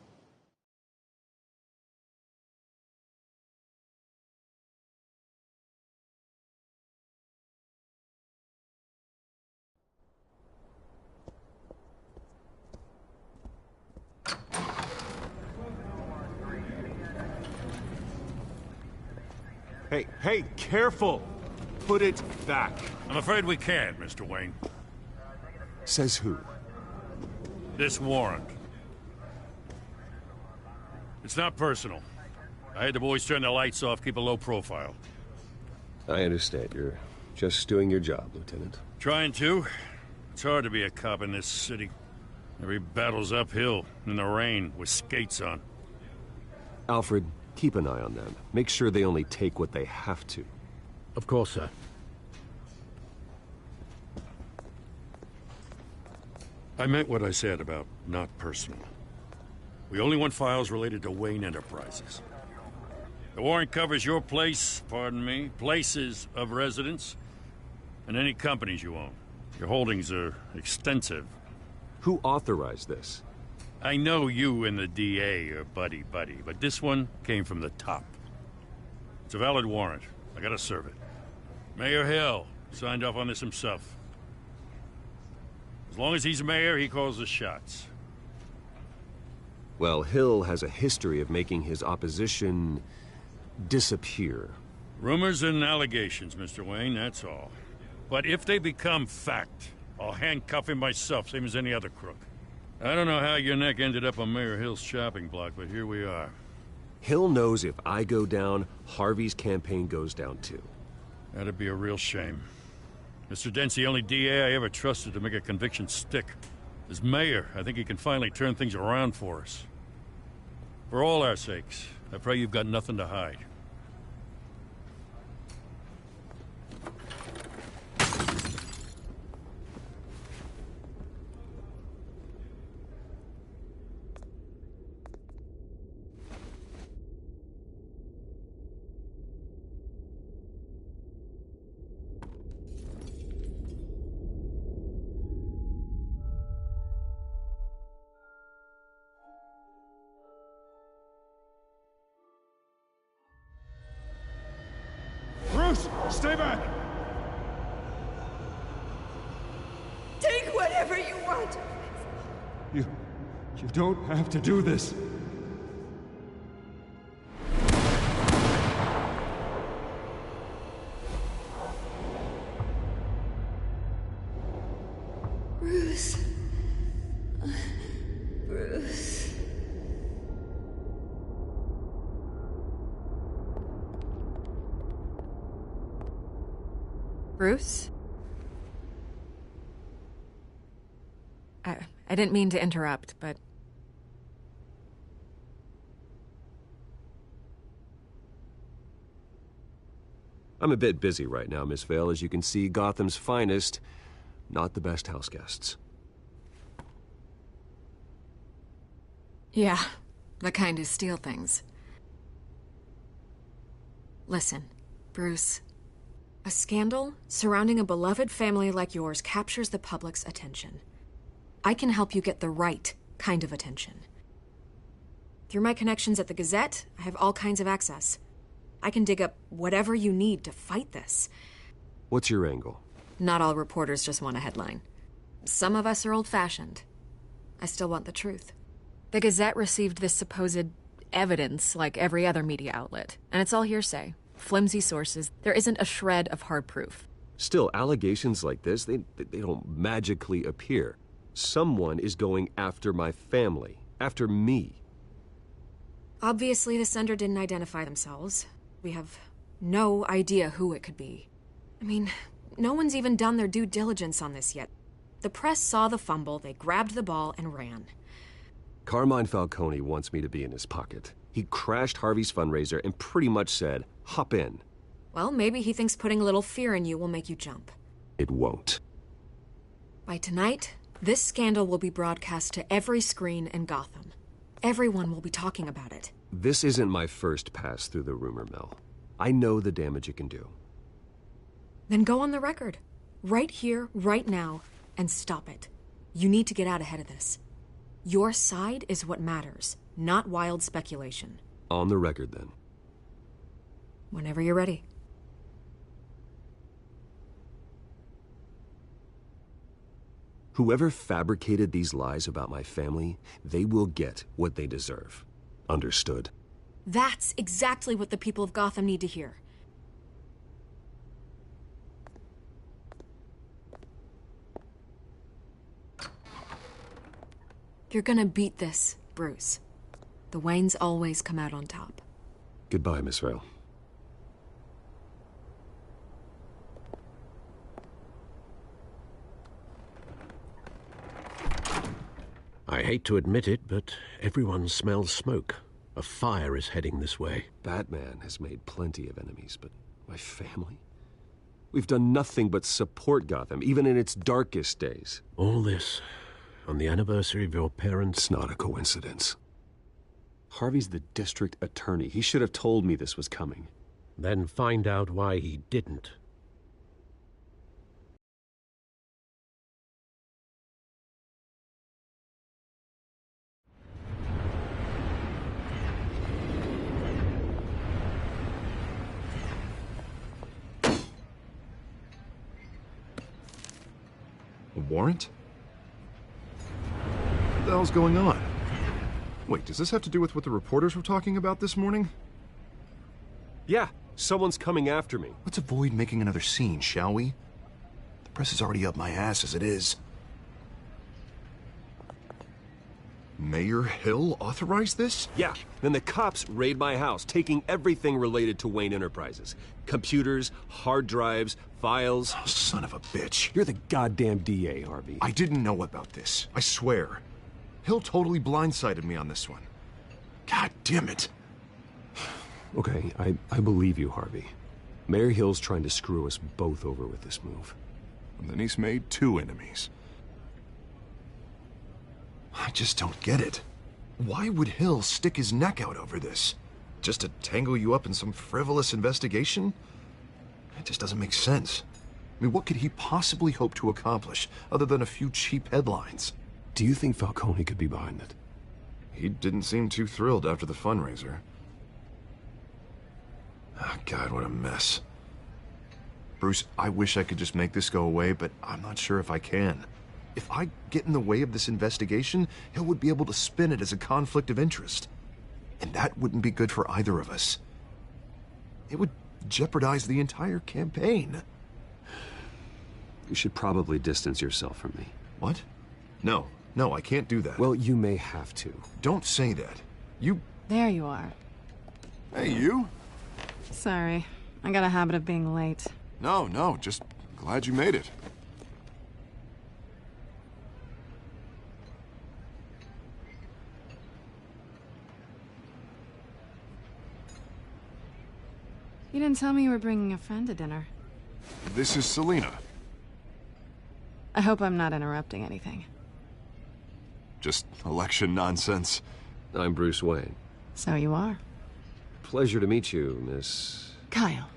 [SPEAKER 8] Hey, careful! Put it back.
[SPEAKER 4] I'm afraid we can't, Mr. Wayne.
[SPEAKER 8] Says who?
[SPEAKER 4] This warrant. It's not personal. I had the boys turn the lights off, keep a low profile.
[SPEAKER 7] I understand. You're just doing your job, Lieutenant.
[SPEAKER 4] Trying to. It's hard to be a cop in this city. Every battle's uphill, in the rain, with skates on.
[SPEAKER 7] Alfred, keep an eye on them. Make sure they only take what they have to.
[SPEAKER 6] Of course, sir.
[SPEAKER 4] I meant what I said about not personal. We only want files related to Wayne Enterprises. The warrant covers your places of residence, and any companies you own. Your holdings are extensive.
[SPEAKER 7] Who authorized this?
[SPEAKER 4] I know you and the DA are buddy-buddy, but this one came from the top. It's a valid warrant. I gotta serve it. Mayor Hill signed off on this himself. As long as he's mayor, he calls the shots.
[SPEAKER 7] Well, Hill has a history of making his opposition disappear.
[SPEAKER 4] Rumors and allegations, Mr. Wayne, that's all. But if they become fact, I'll handcuff him myself, same as any other crook. I don't know how your neck ended up on Mayor Hill's shopping block, but here we are.
[SPEAKER 7] Hill knows if I go down, Harvey's campaign goes down too.
[SPEAKER 4] That'd be a real shame. Mr. Dent's the only DA I ever trusted to make a conviction stick. As mayor, I think he can finally turn things around for us. For all our sakes, I pray you've got nothing to hide.
[SPEAKER 8] Bruce, stay back!
[SPEAKER 11] Take whatever you want.
[SPEAKER 8] You don't have to do this.
[SPEAKER 11] Bruce. Bruce.
[SPEAKER 12] Bruce? I didn't mean to interrupt, but...
[SPEAKER 7] I'm a bit busy right now, Miss Vale. As you can see, Gotham's finest, not the best house guests.
[SPEAKER 12] Yeah, the kind who steal things. Listen, Bruce. A scandal surrounding a beloved family like yours captures the public's attention. I can help you get the right kind of attention. Through my connections at the Gazette, I have all kinds of access. I can dig up whatever you need to fight this.
[SPEAKER 7] What's your angle?
[SPEAKER 12] Not all reporters just want a headline. Some of us are old-fashioned. I still want the truth. The Gazette received this supposed evidence like every other media outlet, and it's all hearsay. Flimsy sources. There isn't a shred of hard proof.
[SPEAKER 7] Still, allegations like this, they don't magically appear. Someone is going after my family, after me.
[SPEAKER 12] Obviously, the sender didn't identify themselves. We have no idea who it could be. I mean, no one's even done their due diligence on this yet. The press saw the fumble, they grabbed the ball and ran.
[SPEAKER 7] Carmine Falcone wants me to be in his pocket. He crashed Harvey's fundraiser and pretty much said, hop in.
[SPEAKER 12] Well, maybe he thinks putting a little fear in you will make you jump.
[SPEAKER 7] It won't.
[SPEAKER 12] By tonight, this scandal will be broadcast to every screen in Gotham. Everyone will be talking about it.
[SPEAKER 7] This isn't my first pass through the rumor mill. I know the damage it can do.
[SPEAKER 12] Then go on the record. Right here, right now, and stop it. You need to get out ahead of this. Your side is what matters, not wild speculation.
[SPEAKER 7] On the record, then.
[SPEAKER 12] Whenever you're ready.
[SPEAKER 7] Whoever fabricated these lies about my family, they will get what they deserve. Understood?
[SPEAKER 12] That's exactly what the people of Gotham need to hear. You're gonna beat this, Bruce. The Waynes always come out on top.
[SPEAKER 7] Goodbye, Miss Vale.
[SPEAKER 6] I hate to admit it, but everyone smells smoke. A fire is heading this way.
[SPEAKER 7] Batman has made plenty of enemies, but my family? We've done nothing but support Gotham, even in its darkest days.
[SPEAKER 6] All this on the anniversary of your parents'...
[SPEAKER 7] It's not a coincidence. Harvey's the district attorney. He should have told me this was coming.
[SPEAKER 6] Then find out why he didn't.
[SPEAKER 9] A warrant? What the hell's going on? Wait, does this have to do with what the reporters were talking about this morning?
[SPEAKER 7] Yeah, someone's coming after me.
[SPEAKER 9] Let's avoid making another scene, shall we? The press is already up my ass as it is. Mayor Hill authorized this?
[SPEAKER 7] Yeah, then the cops raid my house, taking everything related to Wayne Enterprises. Computers, hard drives, files.
[SPEAKER 9] Oh, son of a bitch.
[SPEAKER 7] You're the goddamn DA, Harvey.
[SPEAKER 9] I didn't know about this. I swear. Hill totally blindsided me on this one. God damn it.
[SPEAKER 7] Okay, I believe you, Harvey. Mayor Hill's trying to screw us both over with this move.
[SPEAKER 9] And then he's made two enemies. I just don't get it. Why would Hill stick his neck out over this? Just to tangle you up in some frivolous investigation? It just doesn't make sense. I mean, what could he possibly hope to accomplish other than a few cheap headlines?
[SPEAKER 7] Do you think Falcone could be behind it?
[SPEAKER 9] He didn't seem too thrilled after the fundraiser. Oh, God, what a mess. Bruce, I wish I could just make this go away, but I'm not sure if I can. If I get in the way of this investigation, Hill would be able to spin it as a conflict of interest. And that wouldn't be good for either of us. It would jeopardize the entire campaign.
[SPEAKER 7] You should probably distance yourself from me.
[SPEAKER 9] What? No, I can't do that.
[SPEAKER 7] Well, you may have to.
[SPEAKER 9] Don't say that. You...
[SPEAKER 1] There you are.
[SPEAKER 9] Hey, you?
[SPEAKER 1] Sorry. I got a habit of being late.
[SPEAKER 9] No, just glad you made it.
[SPEAKER 1] You didn't tell me you were bringing a friend to dinner.
[SPEAKER 9] This is Selina.
[SPEAKER 1] I hope I'm not interrupting anything.
[SPEAKER 9] Just election nonsense.
[SPEAKER 7] I'm Bruce Wayne.
[SPEAKER 1] So you are.
[SPEAKER 7] Pleasure to meet you, Miss...
[SPEAKER 1] Kyle.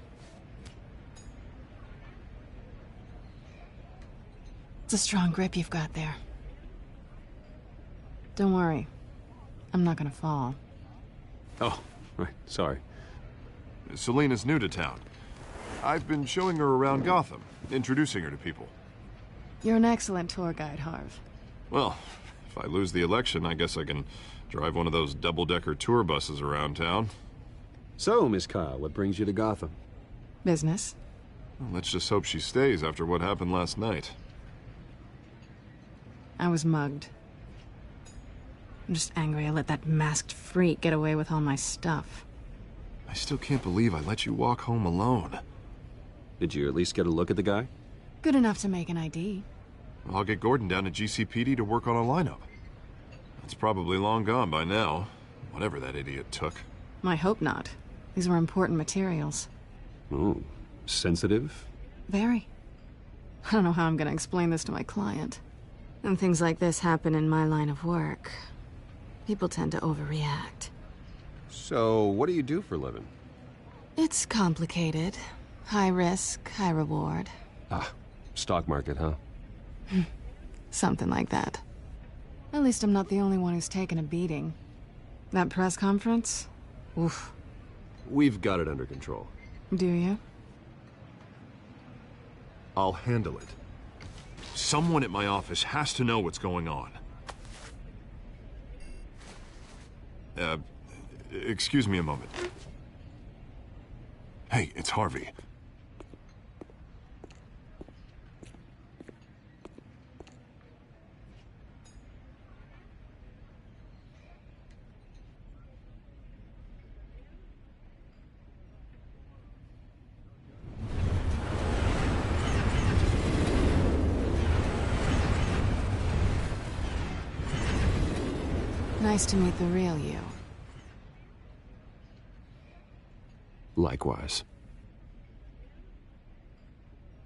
[SPEAKER 1] It's a strong grip you've got there. Don't worry. I'm not gonna fall.
[SPEAKER 7] Oh, right. Sorry.
[SPEAKER 9] Selena's new to town. I've been showing her around Gotham, introducing her to people.
[SPEAKER 1] You're an excellent tour guide, Harv.
[SPEAKER 9] Well, if I lose the election, I guess I can drive one of those double-decker tour buses around town.
[SPEAKER 7] So, Miss Kyle, what brings you to Gotham?
[SPEAKER 1] Business.
[SPEAKER 9] Well, let's just hope she stays after what happened last night.
[SPEAKER 1] I was mugged. I'm just angry I let that masked freak get away with all my stuff.
[SPEAKER 9] I still can't believe I let you walk home alone.
[SPEAKER 7] Did you at least get a look at the guy?
[SPEAKER 1] Good enough to make an ID.
[SPEAKER 9] I'll get Gordon down to GCPD to work on a lineup. It's probably long gone by now, whatever that idiot took.
[SPEAKER 1] I hope not. These were important materials.
[SPEAKER 7] Ooh, sensitive?
[SPEAKER 1] Very. I don't know how I'm gonna explain this to my client. When things like this happen in my line of work, people tend to overreact.
[SPEAKER 7] So, what do you do for a living?
[SPEAKER 1] It's complicated. High risk, high reward.
[SPEAKER 7] Ah, stock market, huh?
[SPEAKER 1] Something like that. At least I'm not the only one who's taken a beating. That press conference? Oof.
[SPEAKER 7] We've got it under control.
[SPEAKER 1] Do you?
[SPEAKER 9] I'll handle it. Someone at my office has to know what's going on. Excuse me a moment. Hey, it's Harvey.
[SPEAKER 1] Nice to meet the real you.
[SPEAKER 7] Likewise.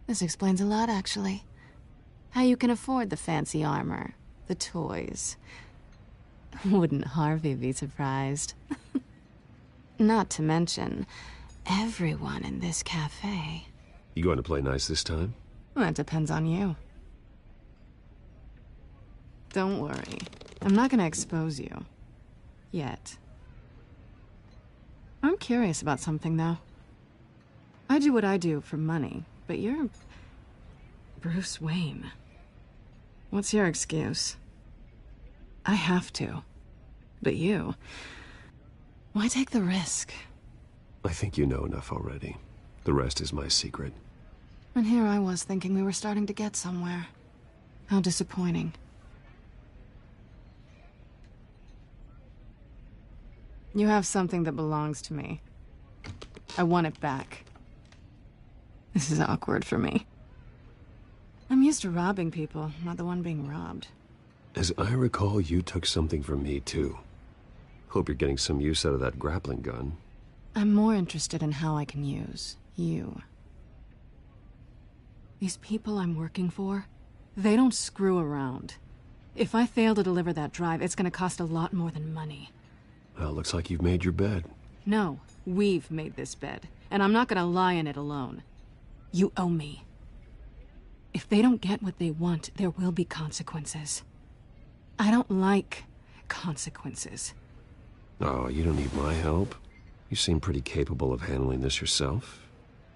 [SPEAKER 1] This explains a lot, actually. How you can afford the fancy armor, the toys. Wouldn't Harvey be surprised? Not to mention, everyone in this cafe.
[SPEAKER 7] You going to play nice this time?
[SPEAKER 1] Well, that depends on you. Don't worry. I'm not gonna expose you. Yet. I'm curious about something, though. I do what I do for money, but you're... Bruce Wayne. What's your excuse? I have to. But you... Why take the risk?
[SPEAKER 7] I think you know enough already. The rest is my secret.
[SPEAKER 1] And here I was thinking we were starting to get somewhere. How disappointing. You have something that belongs to me. I want it back. This is awkward for me. I'm used to robbing people, not the one being robbed.
[SPEAKER 7] As I recall, you took something from me, too. Hope you're getting some use out of that grappling gun.
[SPEAKER 1] I'm more interested in how I can use you. These people I'm working for, they don't screw around. If I fail to deliver that drive, it's gonna cost a lot more than money.
[SPEAKER 7] Well, looks like you've made your bed.
[SPEAKER 1] No, we've made this bed, and I'm not gonna lie in it alone. You owe me. If they don't get what they want, there will be consequences. I don't like consequences.
[SPEAKER 7] Oh, you don't need my help. You seem pretty capable of handling this yourself.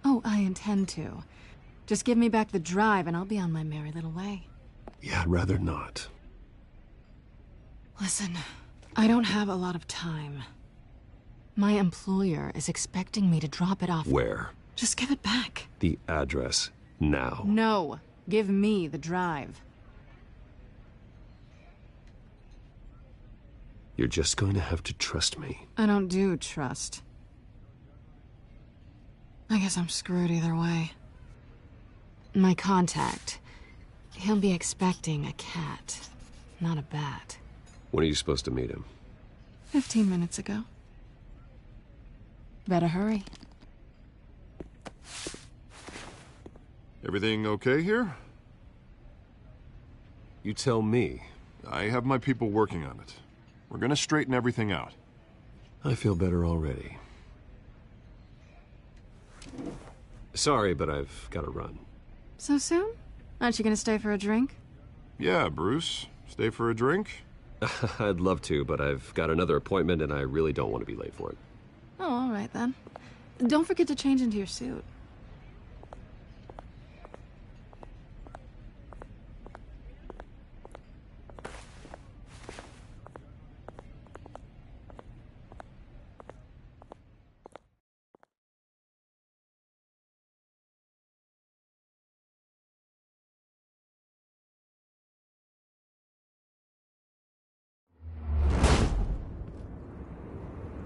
[SPEAKER 1] Oh, I intend to. Just give me back the drive and I'll be on my merry little way.
[SPEAKER 7] Yeah, I'd rather not.
[SPEAKER 1] Listen, I don't have a lot of time. My employer is expecting me to drop it off.
[SPEAKER 7] Where?
[SPEAKER 1] Just give it back.
[SPEAKER 7] The address, now.
[SPEAKER 1] No, give me the drive.
[SPEAKER 7] You're just going to have to trust me.
[SPEAKER 1] I don't do trust. I guess I'm screwed either way. My contact, he'll be expecting a cat, not a bat.
[SPEAKER 7] When are you supposed to meet him?
[SPEAKER 1] 15 minutes ago. Better hurry.
[SPEAKER 9] Everything okay here?
[SPEAKER 7] You tell me.
[SPEAKER 9] I have my people working on it. We're gonna straighten everything out.
[SPEAKER 7] I feel better already. Sorry, but I've got to run.
[SPEAKER 1] So soon? Aren't you gonna stay for a drink?
[SPEAKER 9] Yeah, Bruce. Stay for a drink?
[SPEAKER 7] I'd love to, but I've got another appointment and I really don't want to be late for it.
[SPEAKER 1] Oh, all right then. Don't forget to change into your suit.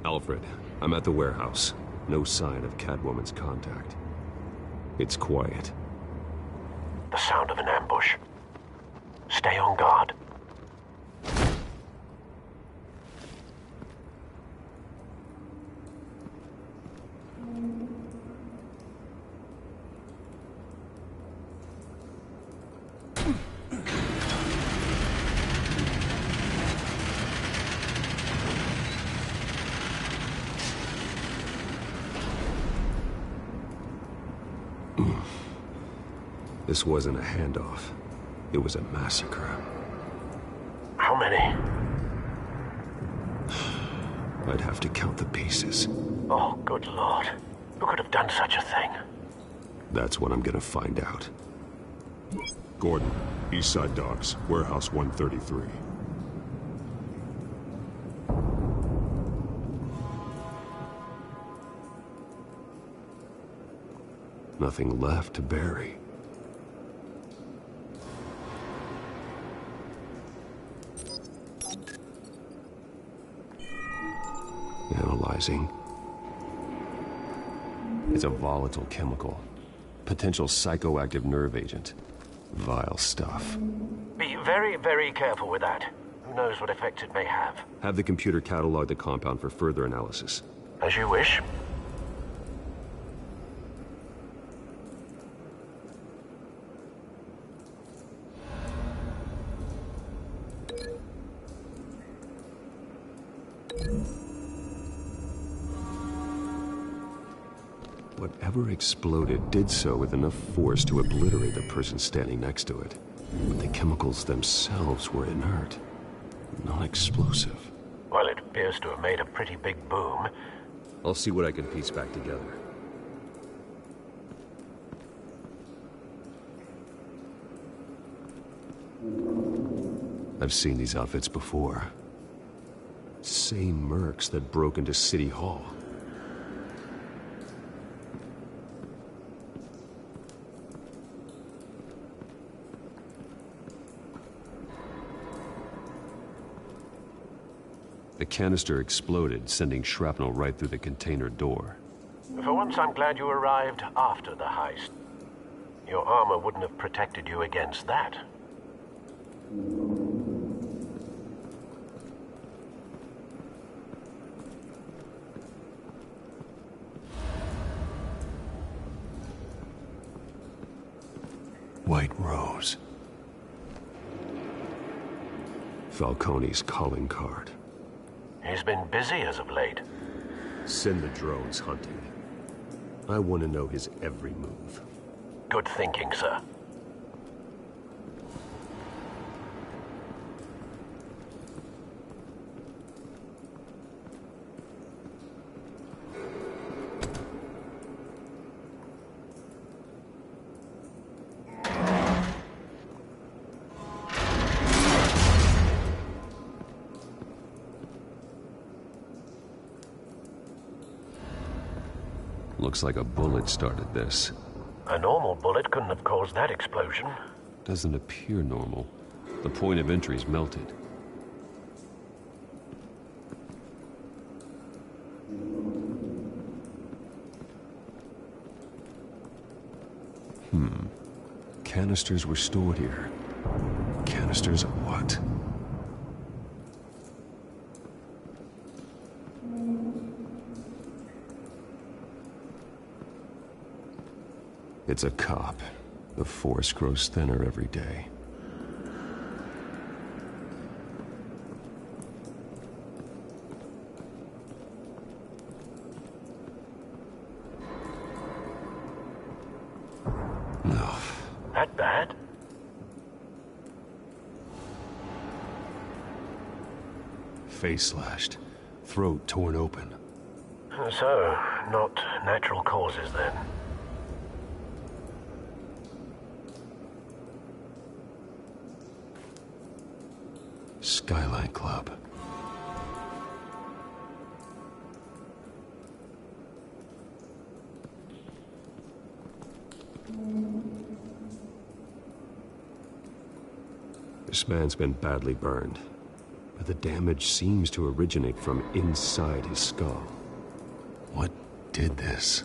[SPEAKER 7] Alfred, I'm at the warehouse. No sign of Catwoman's contact. It's quiet.
[SPEAKER 6] The sound of an ambush. Stay on guard.
[SPEAKER 7] This wasn't a handoff. It was a massacre.
[SPEAKER 6] How many?
[SPEAKER 7] I'd have to count the pieces.
[SPEAKER 6] Oh, good Lord. Who could have done such a thing?
[SPEAKER 7] That's what I'm gonna find out.
[SPEAKER 8] Gordon, Eastside Docks, Warehouse 133.
[SPEAKER 7] Nothing left to bury. Analyzing. It's a volatile chemical. Potential psychoactive nerve agent. Vile stuff.
[SPEAKER 6] Be very, very careful with that. Who knows what effects it may have.
[SPEAKER 7] Have the computer catalog the compound for further analysis.
[SPEAKER 6] As you wish.
[SPEAKER 7] Whatever exploded did so with enough force to obliterate the person standing next to it. But the chemicals themselves were inert, non-explosive.
[SPEAKER 6] Well, it appears to have made a pretty big boom.
[SPEAKER 7] I'll see what I can piece back together. I've seen these outfits before. Same mercs that broke into City Hall. The canister exploded, sending shrapnel right through the container door.
[SPEAKER 6] For once, I'm glad you arrived after the heist. Your armor wouldn't have protected you against that.
[SPEAKER 7] White Rose. Falcone's calling card.
[SPEAKER 6] He's been busy as of late.
[SPEAKER 7] Send the drones hunting. I want to know his every move.
[SPEAKER 6] Good thinking, sir.
[SPEAKER 7] Looks like a bullet started this.
[SPEAKER 6] A normal bullet couldn't have caused that explosion.
[SPEAKER 7] Doesn't appear normal. The point of entry's melted. Canisters were stored here. Canisters of what? It's a cop. The force grows thinner every day. No.
[SPEAKER 6] That bad?
[SPEAKER 8] face slashed, throat torn open.
[SPEAKER 6] So, not natural causes then?
[SPEAKER 8] Skyline Club.
[SPEAKER 7] This man's been badly burned, but the damage seems to originate from inside his skull.
[SPEAKER 8] What did this?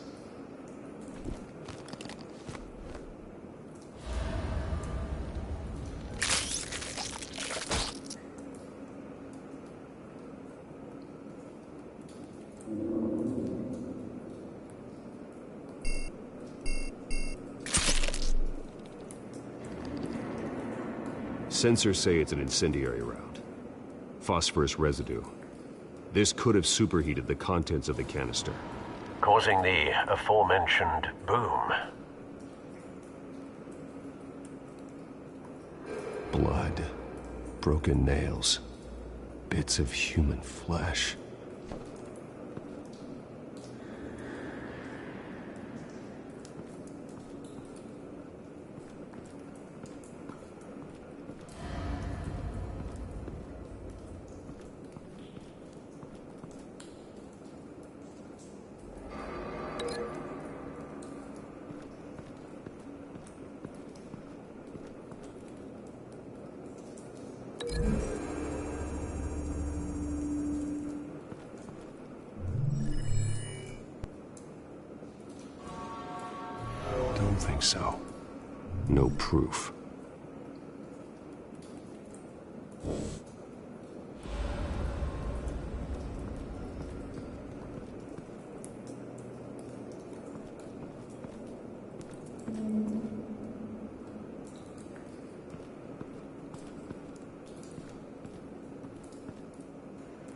[SPEAKER 7] Sensors say it's an incendiary round. Phosphorus residue. This could have superheated the contents of the canister,
[SPEAKER 6] Causing the aforementioned boom.
[SPEAKER 7] blood, broken nails, bits of human flesh. Don't think so. No proof.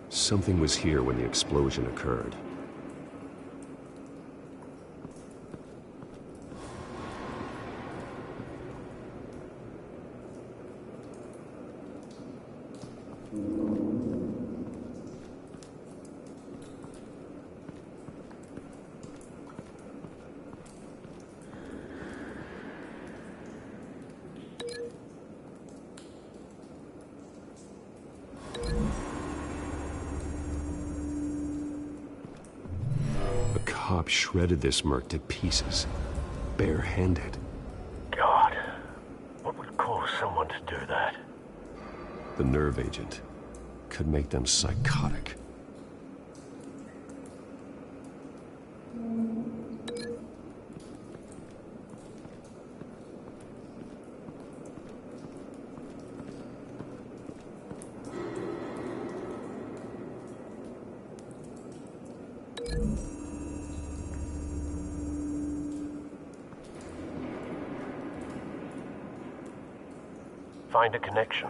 [SPEAKER 7] Something was here when the explosion occurred. Cop shredded this merc to pieces, bare-handed.
[SPEAKER 6] God, what would cause someone to do that?
[SPEAKER 7] The nerve agent could make them psychotic.
[SPEAKER 6] Find a connection.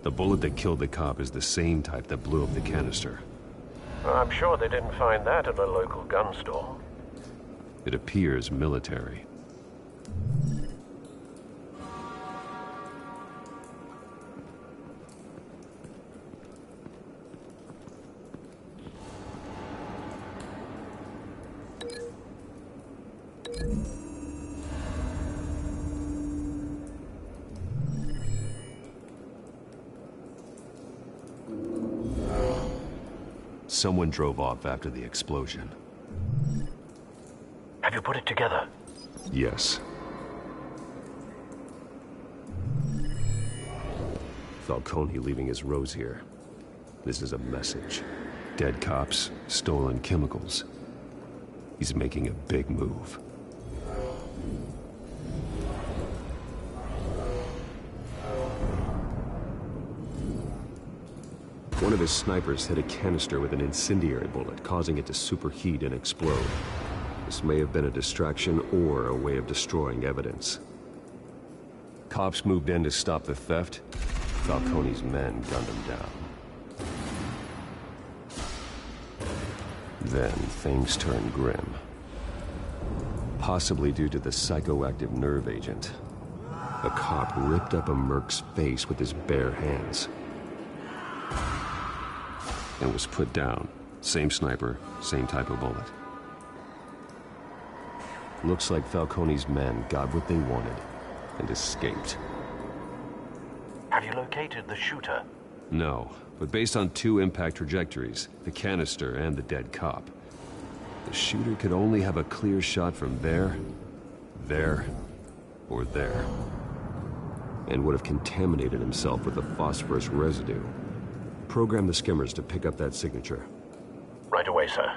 [SPEAKER 7] The bullet that killed the cop is the same type that blew up the canister.
[SPEAKER 6] I'm sure they didn't find that at a local gun store.
[SPEAKER 7] It appears military. Someone drove off after the explosion.
[SPEAKER 6] Have you put it together?
[SPEAKER 7] Yes. Falcone leaving his rose here. This is a message. Dead cops, stolen chemicals. He's making a big move. One of his snipers hit a canister with an incendiary bullet, causing it to superheat and explode. This may have been a distraction or a way of destroying evidence. Cops moved in to stop the theft. Falcone's men gunned him down. Then things turned grim. Possibly due to the psychoactive nerve agent. A cop ripped up a merc's face with his bare hands. And was put down. Same sniper, same type of bullet. Looks like Falcone's men got what they wanted and escaped.
[SPEAKER 5] Have you located the shooter?
[SPEAKER 7] No, but based on 2 impact trajectories, the canister and the dead cop, the shooter could only have a clear shot from there, or there. And would have contaminated himself with the phosphorus residue. Program the skimmers to pick up that signature.
[SPEAKER 5] Right away, sir.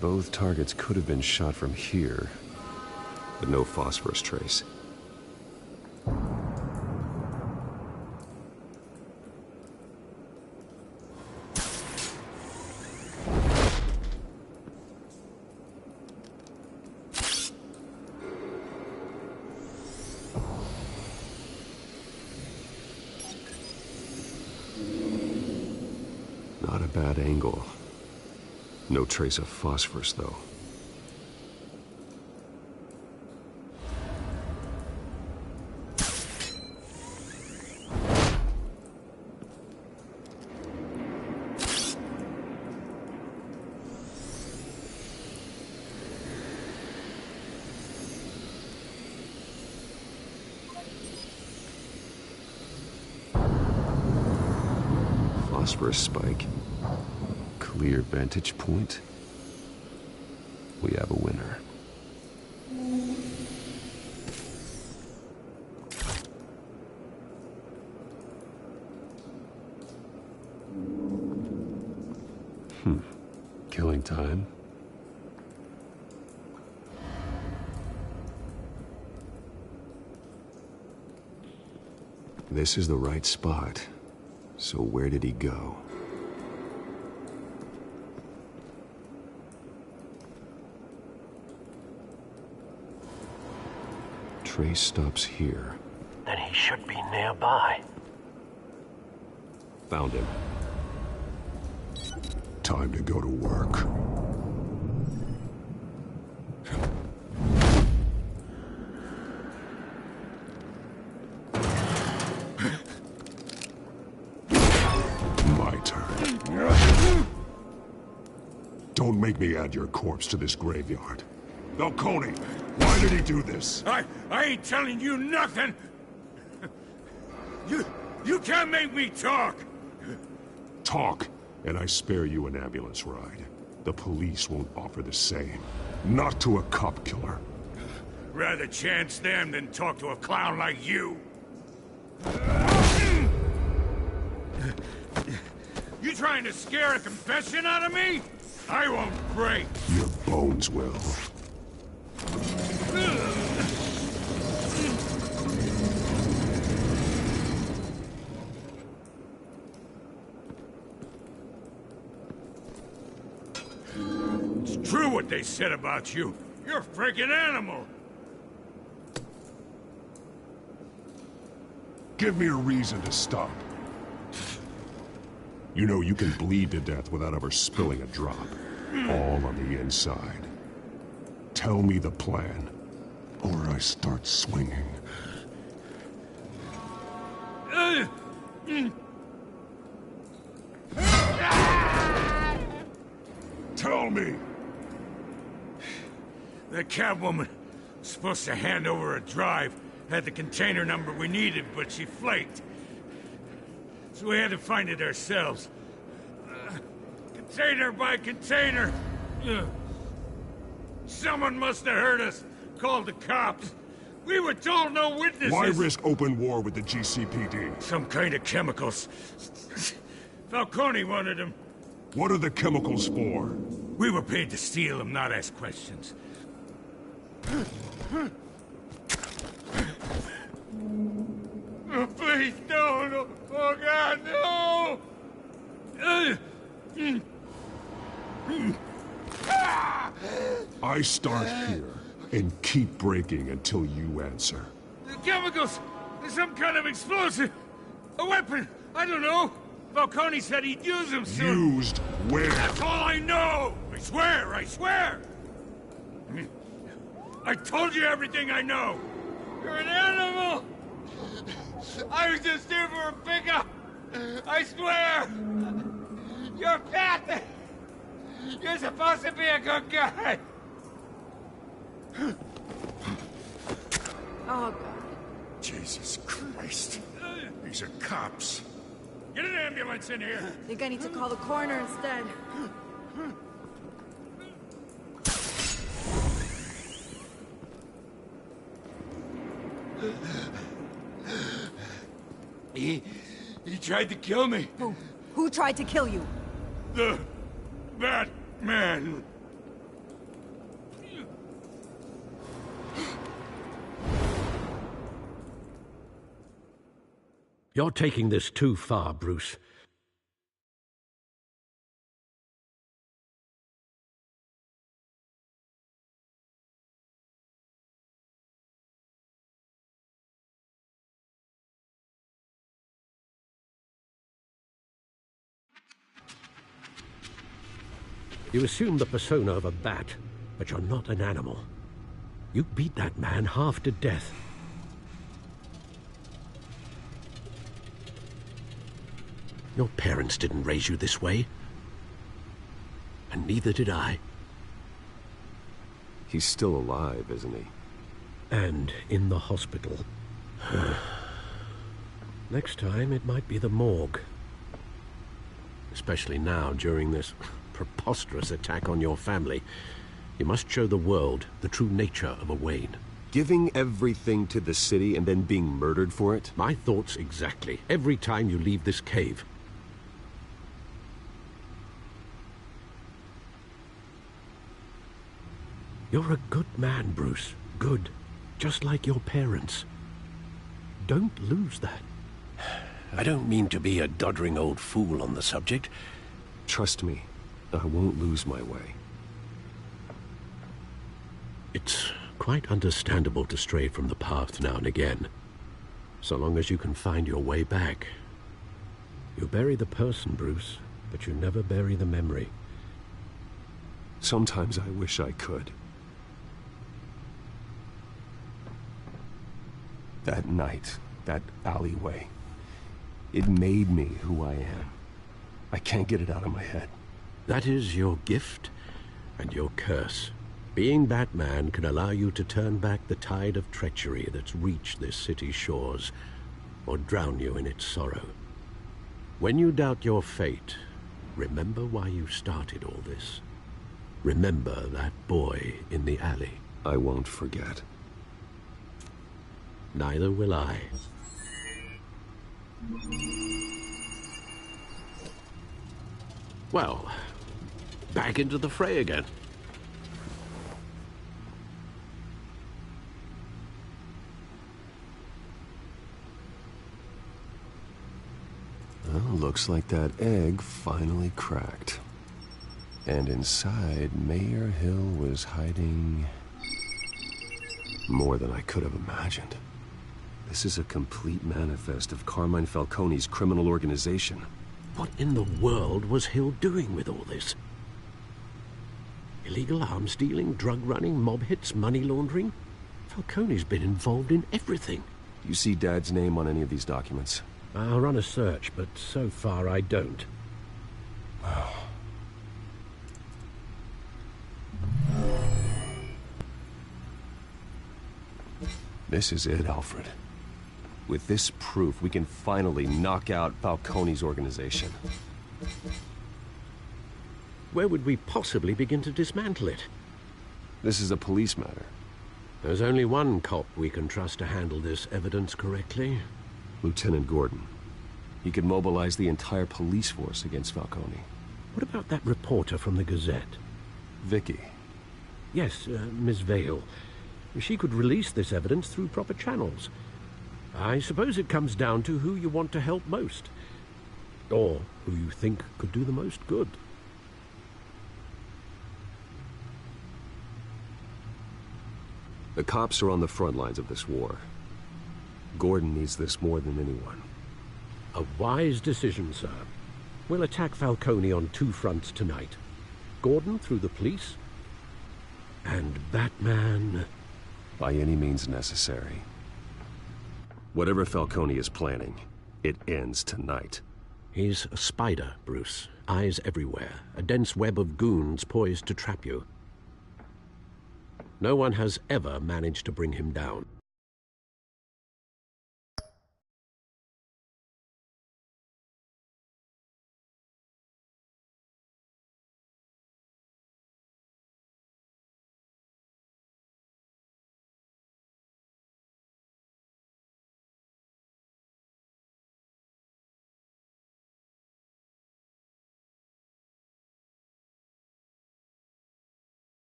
[SPEAKER 7] Both targets could have been shot from here, but no phosphorus trace. Not a bad angle. No trace of phosphorus, though. Phosphorus spike. Clear vantage point. We have a winner. Killing time. This is the right spot. So where did he go? Trace stops here.
[SPEAKER 5] Then he should be nearby.
[SPEAKER 7] Found him.
[SPEAKER 8] Time to go to work. My turn. Don't make me add your corpse to this graveyard. Falcone, why did he do this?
[SPEAKER 3] I ain't telling you nothing! You can't make me talk!
[SPEAKER 8] Talk, and I spare you an ambulance ride. The police won't offer the same. Not to a cop killer.
[SPEAKER 3] Rather chance them than talk to a clown like you. You trying to scare a confession out of me? I won't break.
[SPEAKER 8] Your bones will.
[SPEAKER 3] It's true what they said about you. You're a freaking animal.
[SPEAKER 8] Give me a reason to stop. You know you can bleed to death without ever spilling a drop. All on the inside. Tell me the plan, or I start swinging. Tell me!
[SPEAKER 3] The Catwoman was supposed to hand over a drive, had the container number we needed, but she flaked. So we had to find it ourselves. Container by container. Someone must have heard us, called the cops. We were told no witnesses.
[SPEAKER 8] Why risk open war with the GCPD?
[SPEAKER 3] Some kind of chemicals. Falcone wanted them.
[SPEAKER 8] What are the chemicals for?
[SPEAKER 3] We were paid to steal them, not ask questions. Oh, please, no. Oh, God, no! Ah!
[SPEAKER 8] I start here and keep breaking until you answer.
[SPEAKER 3] The chemicals! There's some kind of explosive! A weapon! I don't know! Falcone said he'd use them soon!
[SPEAKER 8] Used where?
[SPEAKER 3] That's all I know! I swear! I swear! I told you everything I know! You're an animal! I was just here for a pickup! I swear! You're fat! You're supposed to be a good guy!
[SPEAKER 19] Oh, God.
[SPEAKER 8] Jesus Christ. These are cops.
[SPEAKER 3] Get an ambulance in here!
[SPEAKER 19] I think I need to call the coroner instead.
[SPEAKER 3] He tried to kill me.
[SPEAKER 19] Who? Who tried to kill you?
[SPEAKER 3] The Batman.
[SPEAKER 6] You're taking this too far, Bruce. You assume the persona of a bat, but you're not an animal. You beat that man half to death. Your parents didn't raise you this way. And neither did I.
[SPEAKER 7] He's still alive, isn't he?
[SPEAKER 6] And in the hospital. Next time, it might be the morgue. Especially now, during this preposterous attack on your family. You must show the world the true nature of a Wayne.
[SPEAKER 7] Giving everything to the city and then being murdered for it?
[SPEAKER 6] My thoughts exactly. Every time you leave this cave. You're a good man, Bruce. Good. Just like your parents. Don't lose that. I don't mean to be a doddering old fool on the subject.
[SPEAKER 7] Trust me, I won't lose my way.
[SPEAKER 6] It's quite understandable to stray from the path now and again. So long as you can find your way back. You bury the person, Bruce, but you never bury the memory.
[SPEAKER 7] Sometimes I wish I could. That night, that alleyway, it made me who I am. I can't get it out of my head.
[SPEAKER 6] That is your gift and your curse. Being Batman can allow you to turn back the tide of treachery that's reached this city's shores, or drown you in its sorrow. When you doubt your fate, remember why you started all this. Remember that boy in the alley.
[SPEAKER 7] I won't forget.
[SPEAKER 6] Neither will I. Well, back into the fray again.
[SPEAKER 7] Well, looks like that egg finally cracked. And inside, Mayor Hill was hiding more than I could have imagined. This is a complete manifest of Carmine Falcone's criminal organization.
[SPEAKER 6] What in the world was Hill doing with all this? Illegal arms dealing, drug running, mob hits, money laundering? Falcone's been involved in everything.
[SPEAKER 7] Do you see Dad's name on any of these documents?
[SPEAKER 6] I'll run a search, but so far I don't.
[SPEAKER 7] This is it, Alfred. With this proof, we can finally knock out Falcone's organization.
[SPEAKER 6] Where would we possibly begin to dismantle it?
[SPEAKER 7] This is a police matter.
[SPEAKER 6] There's only one cop we can trust to handle this evidence correctly.
[SPEAKER 7] Lieutenant Gordon. He could mobilize the entire police force against Falcone.
[SPEAKER 6] What about that reporter from the Gazette?
[SPEAKER 7] Vicky.
[SPEAKER 6] Yes, Miss Vale. She could release this evidence through proper channels. I suppose it comes down to who you want to help most. Or who you think could do the most good.
[SPEAKER 7] The cops are on the front lines of this war. Gordon needs this more than anyone.
[SPEAKER 6] A wise decision, sir. We'll attack Falcone on two fronts tonight. Gordon through the police, and Batman...
[SPEAKER 7] by any means necessary. Whatever Falcone is planning, it ends tonight.
[SPEAKER 6] He's a spider, Bruce. Eyes everywhere. A dense web of goons poised to trap you. No one has ever managed to bring him down.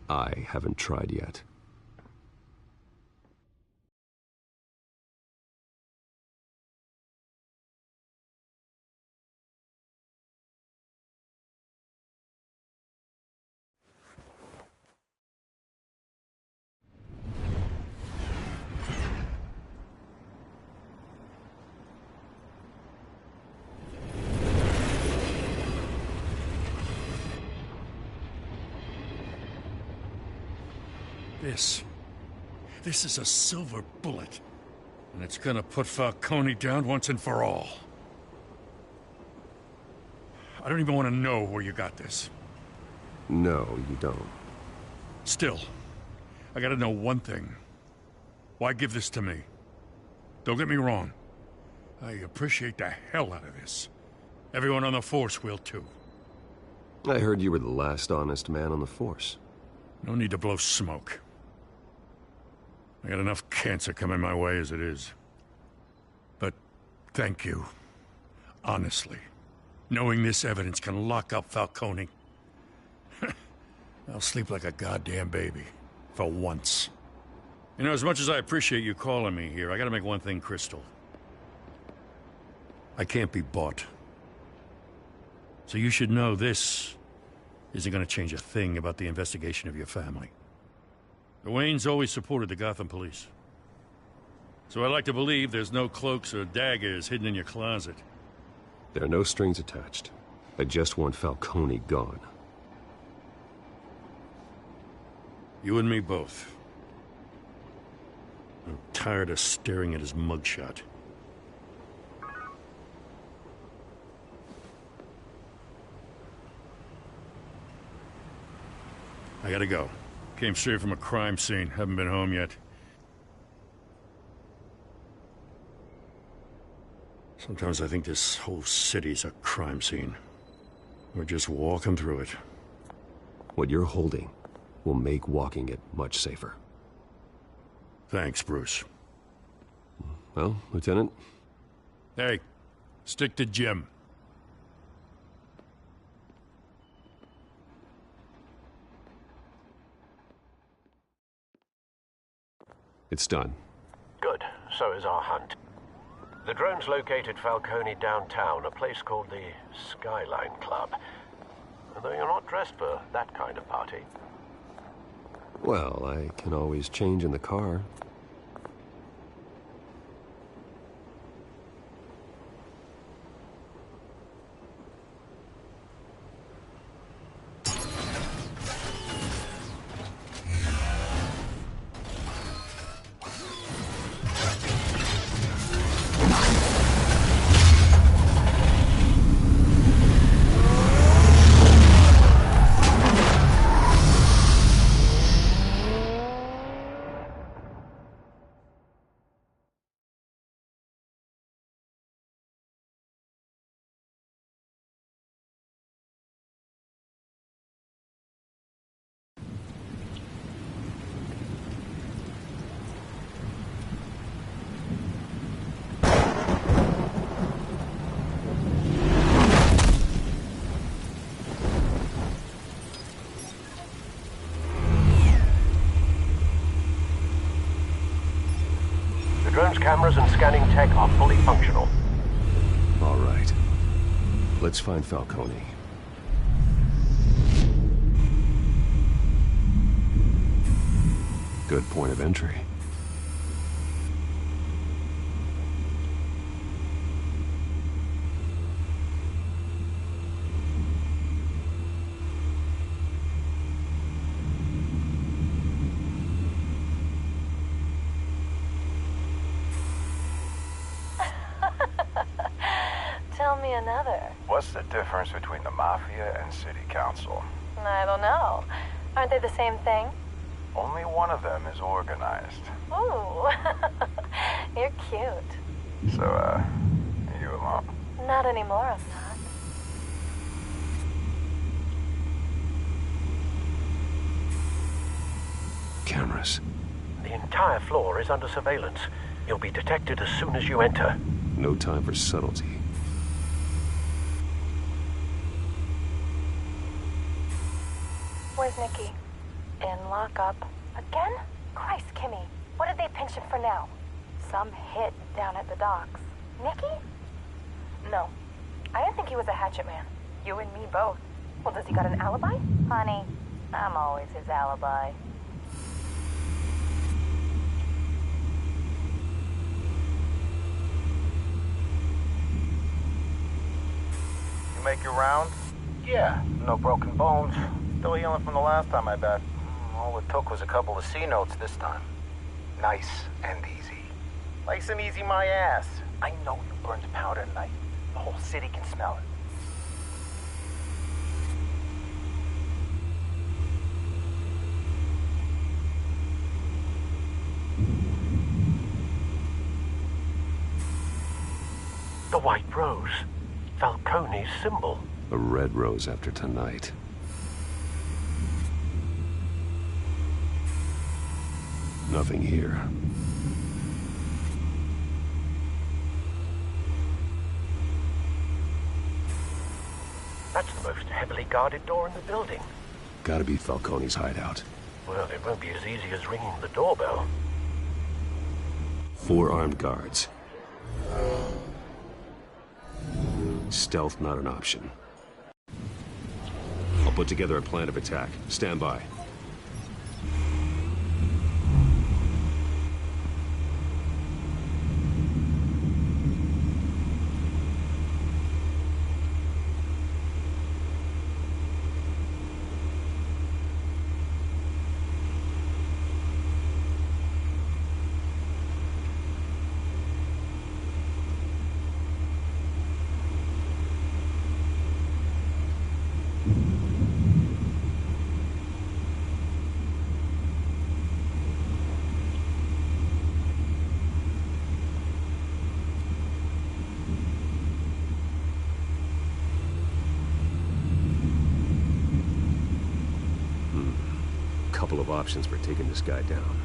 [SPEAKER 7] I haven't tried yet.
[SPEAKER 4] This is a silver bullet. And it's gonna put Falcone down once and for all. I don't even want to know where you got this.
[SPEAKER 7] No, you don't.
[SPEAKER 4] Still, I gotta know one thing. Why give this to me? Don't get me wrong. I appreciate the hell out of this. Everyone on the Force will too.
[SPEAKER 7] I heard you were the last honest man on the Force.
[SPEAKER 4] No need to blow smoke. I got enough cancer coming my way as it is. But thank you. Honestly. Knowing this evidence can lock up Falcone. I'll sleep like a goddamn baby. For once. You know, as much as I appreciate you calling me here, I gotta make one thing crystal. I can't be bought. So you should know this isn't gonna change a thing about the investigation of your family. The Waynes always supported the Gotham police. So I like to believe there's no cloaks or daggers hidden in your closet.
[SPEAKER 7] There are no strings attached. I just want Falcone gone.
[SPEAKER 4] You and me both. I'm tired of staring at his mugshot. I gotta go. Came straight from a crime scene. Haven't been home yet. Sometimes I think this whole city's a crime scene. We're just walking through it.
[SPEAKER 7] What you're holding will make walking it much safer.
[SPEAKER 4] Thanks, Bruce.
[SPEAKER 7] Well, Lieutenant?
[SPEAKER 4] Hey, stick to Jim.
[SPEAKER 7] It's done.
[SPEAKER 6] Good. So is our hunt. The drone's located Falcone downtown, a place called the Skyline Club. Though you're not dressed for that kind of party.
[SPEAKER 7] Well, I can always change in the car.
[SPEAKER 20] cameras and scanning tech are fully functional.
[SPEAKER 7] All right. Let's find Falcone. Good point of entry.
[SPEAKER 14] Tell me another.
[SPEAKER 21] What's the difference between the Mafia and City Council?
[SPEAKER 14] I don't know. Aren't they the same thing?
[SPEAKER 21] Only one of them is organized.
[SPEAKER 14] Ooh, you're cute.
[SPEAKER 21] So, are you alone?
[SPEAKER 14] Not anymore, I'm not.
[SPEAKER 7] Cameras.
[SPEAKER 20] The entire floor is under surveillance. You'll be detected as soon as you enter.
[SPEAKER 7] No time for subtlety.
[SPEAKER 14] Where's Nikki? In lockup. Again? Christ, Kimmy. What did they pinch him for now? Some hit down at the docks. Nikki? No. I didn't think he was a hatchet man. You and me both. Well, does he got an alibi? Honey, I'm always his alibi.
[SPEAKER 21] You make your rounds? Yeah, no broken bones. Still healing from the last time, I bet. All it took was a couple of C notes this time. Nice and easy. Nice and easy my ass. I know you burned powder tonight. The whole city can smell it.
[SPEAKER 20] The White Rose. Falcone's symbol.
[SPEAKER 7] A red rose after tonight. Nothing here.
[SPEAKER 20] That's the most heavily guarded door in the building.
[SPEAKER 7] Gotta be Falcone's hideout.
[SPEAKER 20] Well, it won't be as easy as ringing the doorbell.
[SPEAKER 7] 4 armed guards. Stealth not an option. I'll put together a plan of attack. Stand by. Couple of options for taking this guy down.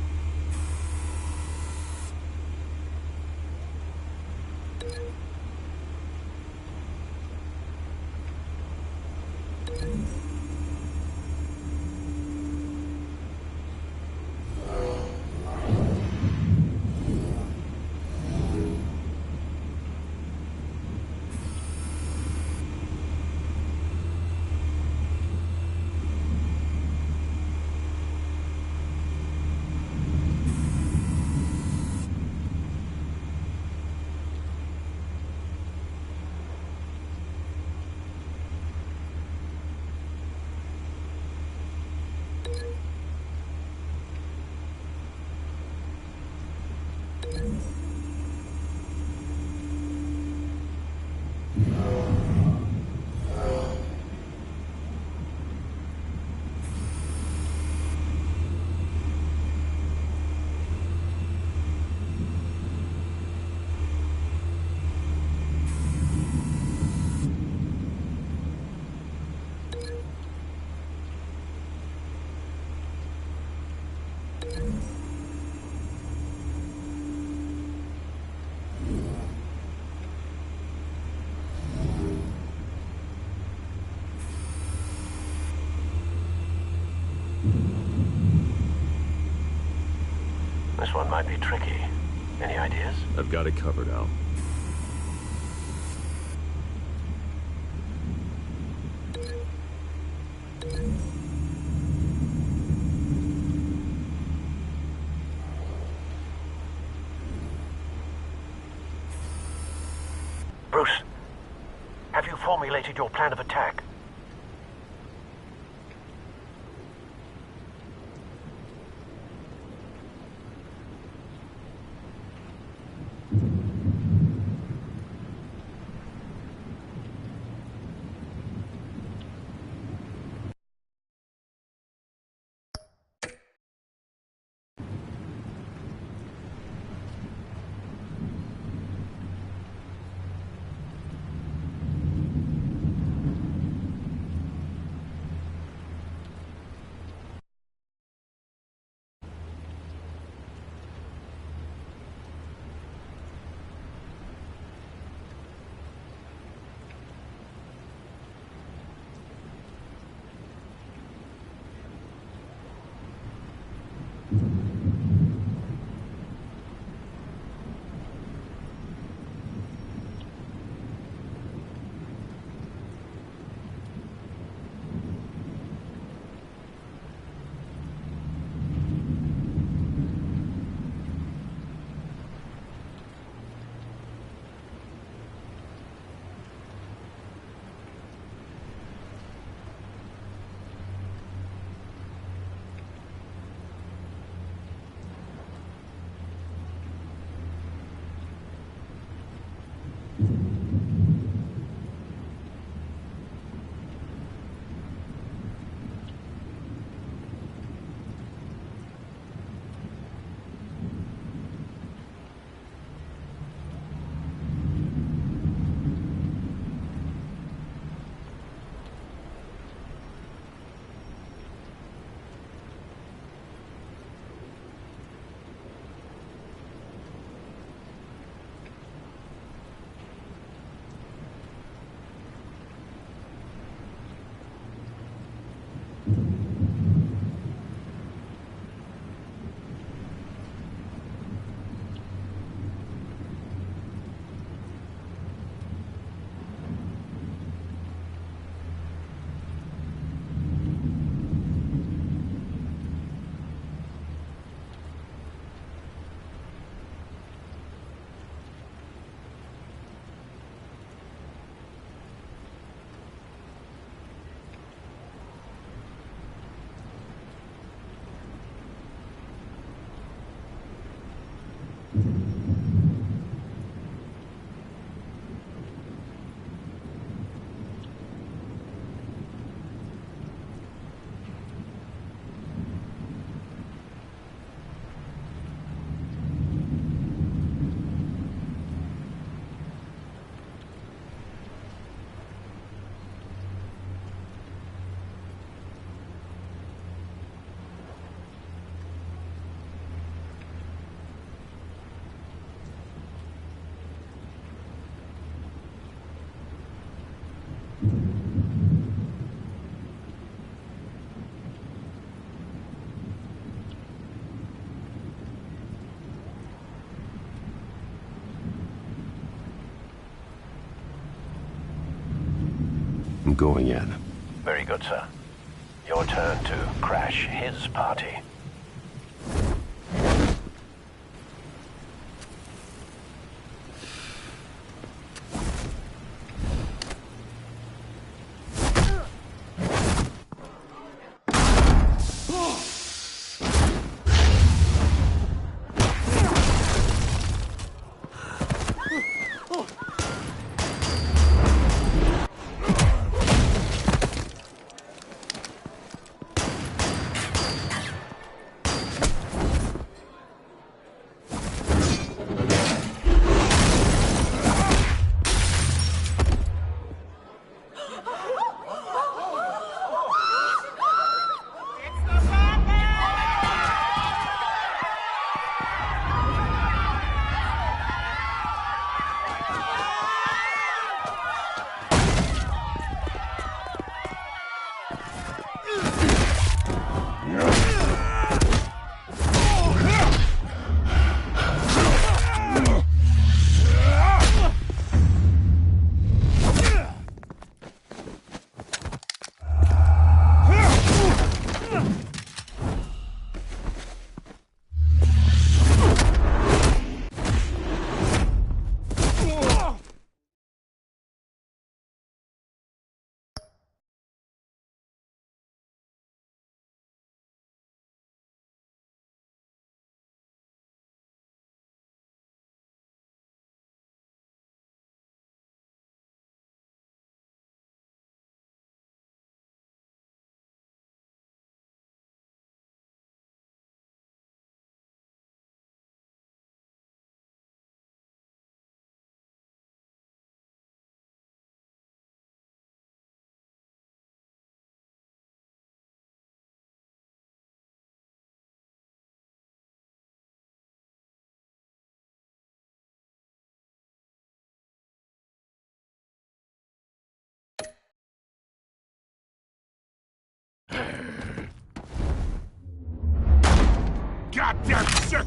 [SPEAKER 20] This one might be tricky. Any ideas?
[SPEAKER 7] I've got it covered, Al.
[SPEAKER 20] Bruce, have you formulated your plan of attack?
[SPEAKER 7] I'm going in.
[SPEAKER 20] Very good, sir. Your turn to crash his party.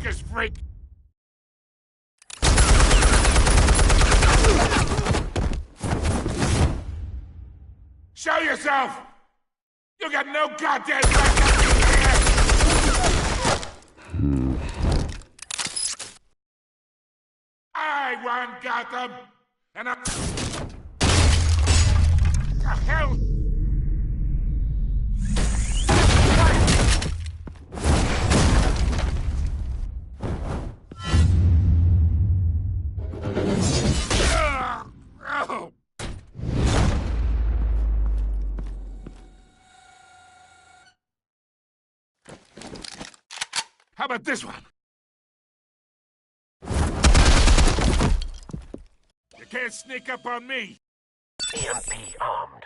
[SPEAKER 3] circus freak! Show yourself! You got no goddamn backup here! I run Gotham, and I... The hell? How about this one? You can't sneak up on me.
[SPEAKER 20] EMP armed.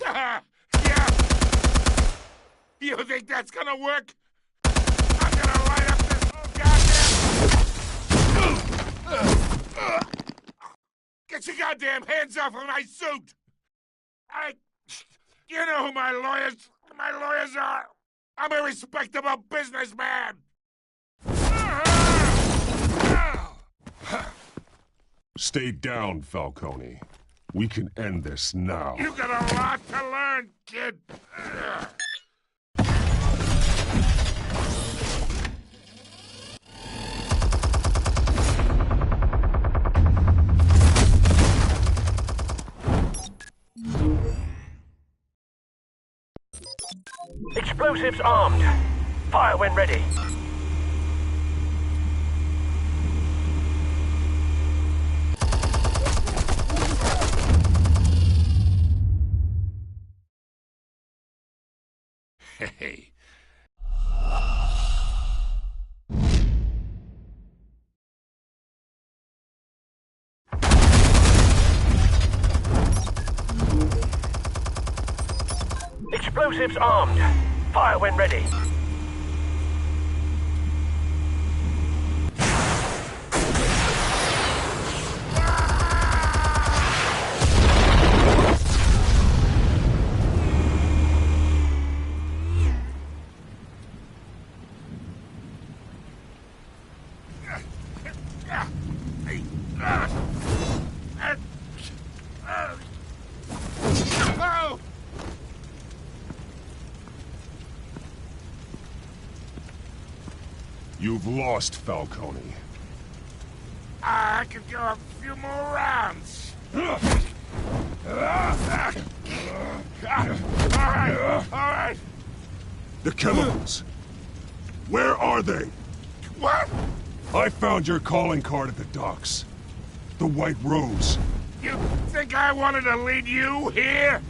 [SPEAKER 3] Yeah. You think that's gonna work? I'm gonna light up this whole goddamn... Get your goddamn hands off of my suit! You know who my lawyers are! I'm a respectable businessman!
[SPEAKER 8] Stay down, Falcone. We can end this now.
[SPEAKER 3] You got a lot to learn, kid!
[SPEAKER 20] Explosives armed. Fire when ready.
[SPEAKER 3] Hey.
[SPEAKER 20] Explosives armed. Fire when ready.
[SPEAKER 8] You've lost, Falcone.
[SPEAKER 3] I could go a few more rounds. All right.
[SPEAKER 8] The chemicals. Where are they?
[SPEAKER 3] What?
[SPEAKER 8] I found your calling card at the docks. The White Rose.
[SPEAKER 3] You think I wanted to lead you here?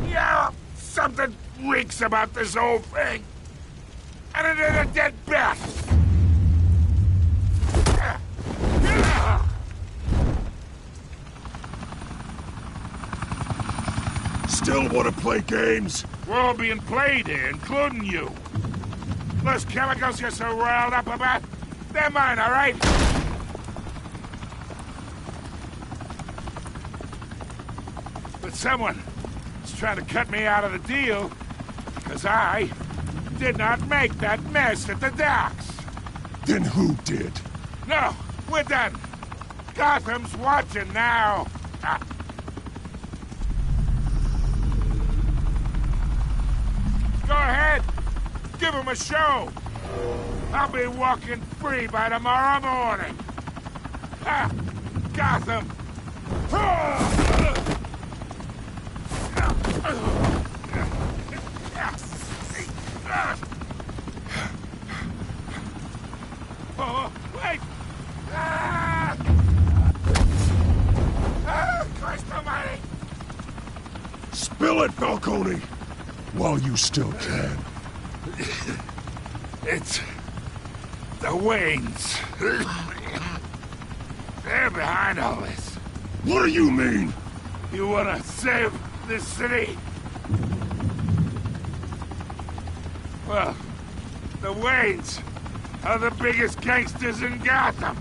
[SPEAKER 3] Yeah, something reeks about this whole thing. And it is a dead bat.
[SPEAKER 8] Still want to play games?
[SPEAKER 3] We're all being played here, including you. Those chemicals you're so riled up about, they're mine, all right? But someone is trying to cut me out of the deal because I did not make that mess at the docks.
[SPEAKER 8] Then who did?
[SPEAKER 3] No, we're done. Gotham's watching now. Go ahead. Give him a show. I'll be walking free by tomorrow morning. Ha! Gotham. Oh, wait! Christ almighty!
[SPEAKER 8] Spill it, Falcone! While you still can.
[SPEAKER 3] It's the Waynes. They're behind all this.
[SPEAKER 8] What do you mean?
[SPEAKER 3] You wanna save this city? Well, The Waynes are the biggest gangsters in Gotham.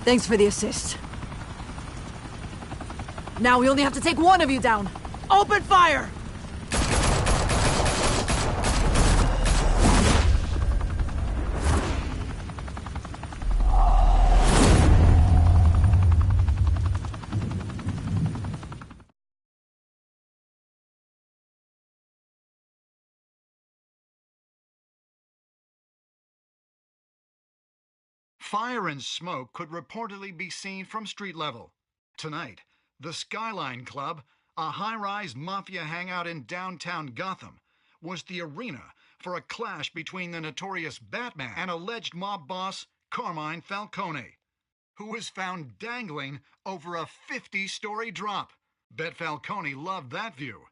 [SPEAKER 1] Thanks for the assist. Now we only have to take one of you down. Open fire!
[SPEAKER 13] Fire and smoke could reportedly be seen from street level. Tonight, the Skyline Club, a high-rise mafia hangout in downtown Gotham, was the arena for a clash between the notorious Batman and alleged mob boss Carmine Falcone, who was found dangling over a 50-story drop. Bet Falcone loved that view.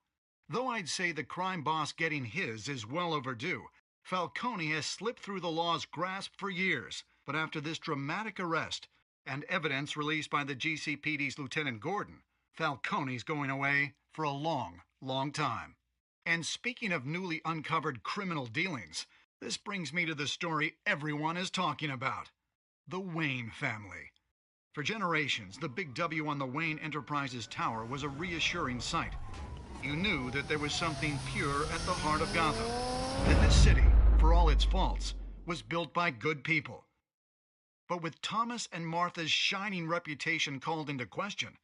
[SPEAKER 13] Though I'd say the crime boss getting his is well overdue, Falcone has slipped through the law's grasp for years. But after this dramatic arrest and evidence released by the GCPD's Lieutenant Gordon, Falcone's going away for a long, long time. And speaking of newly uncovered criminal dealings, this brings me to the story everyone is talking about: the Wayne family. For generations, the big W on the Wayne Enterprises Tower was a reassuring sight. You knew that there was something pure at the heart of Gotham, that this city, for all its faults, was built by good people. But with Thomas and Martha's shining reputation called into question,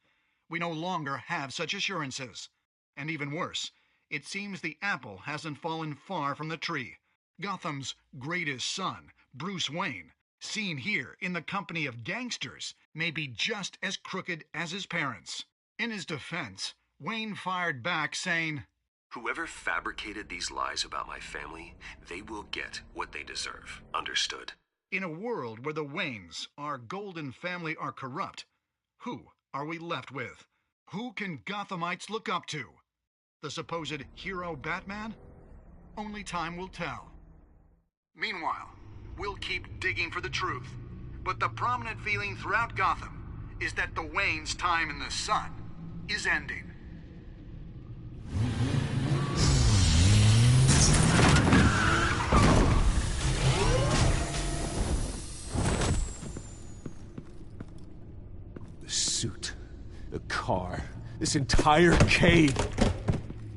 [SPEAKER 13] we no longer have such assurances. And even worse, it seems the apple hasn't fallen far from the tree. Gotham's greatest son, Bruce Wayne, seen here in the company of gangsters, may be just as crooked as his parents. In his defense, Wayne fired back saying,
[SPEAKER 2] "Whoever fabricated these lies about my family, they will get what they deserve. Understood?"
[SPEAKER 13] In a world where the Waynes, our golden family, are corrupt, who are we left with? Who can Gothamites look up to? The supposed hero Batman? Only time will tell. Meanwhile, we'll keep digging for the truth. But the prominent feeling throughout Gotham is that the Waynes' time in the sun is ending.
[SPEAKER 10] Suit, the car, this entire cave.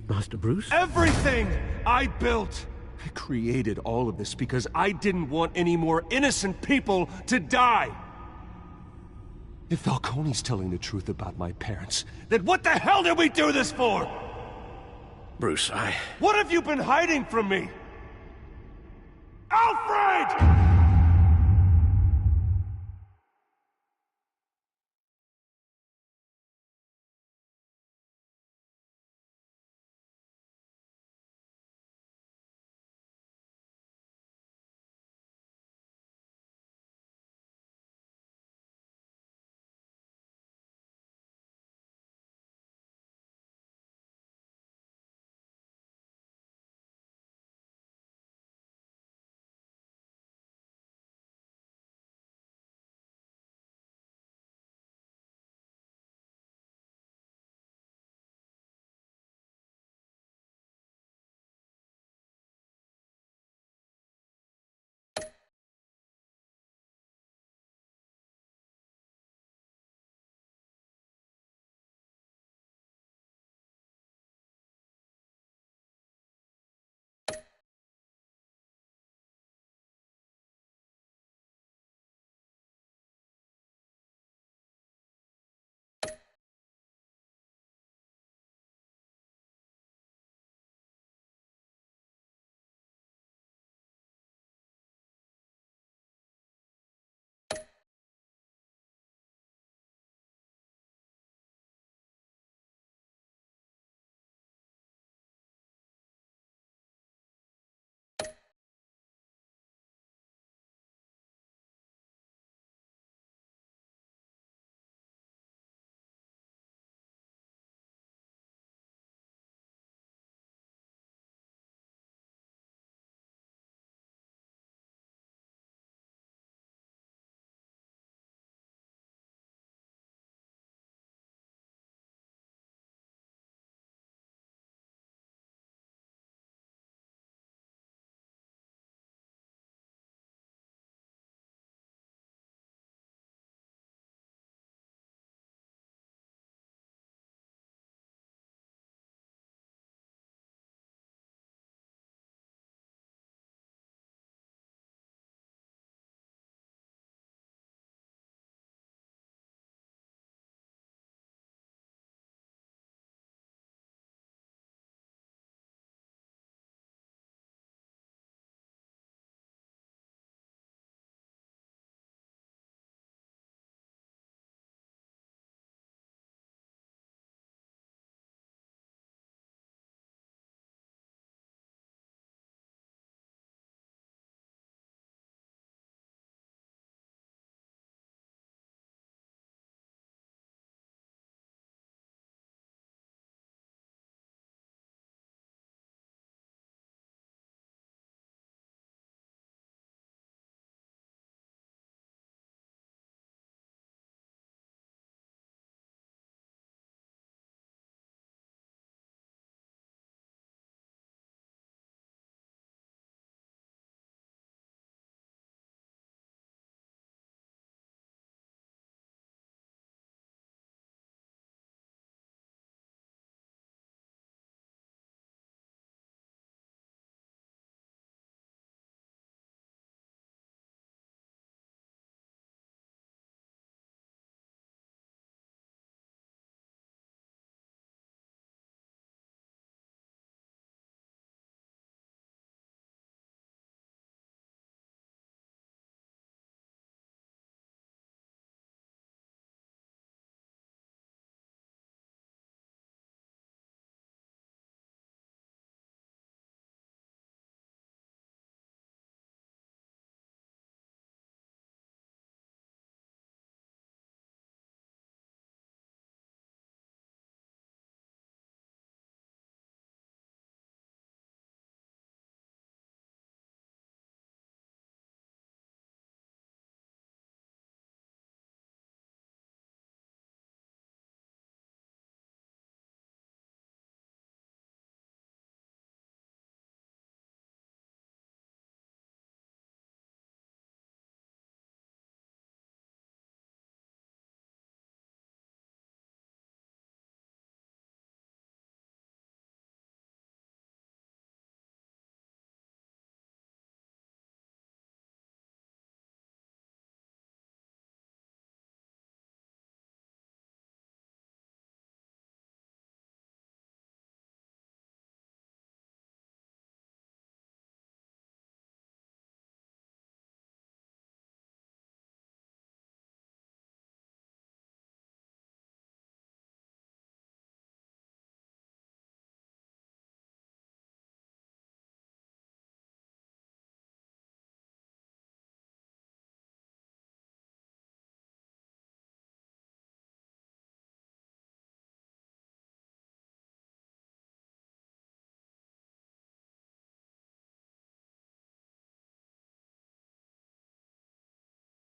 [SPEAKER 6] Master Bruce?
[SPEAKER 10] Everything I built! I created all of this because I didn't want any more innocent people to die! If Falcone's telling the truth about my parents, then what the hell did we do this for?
[SPEAKER 6] Bruce,
[SPEAKER 10] What have you been hiding from me? Alfred!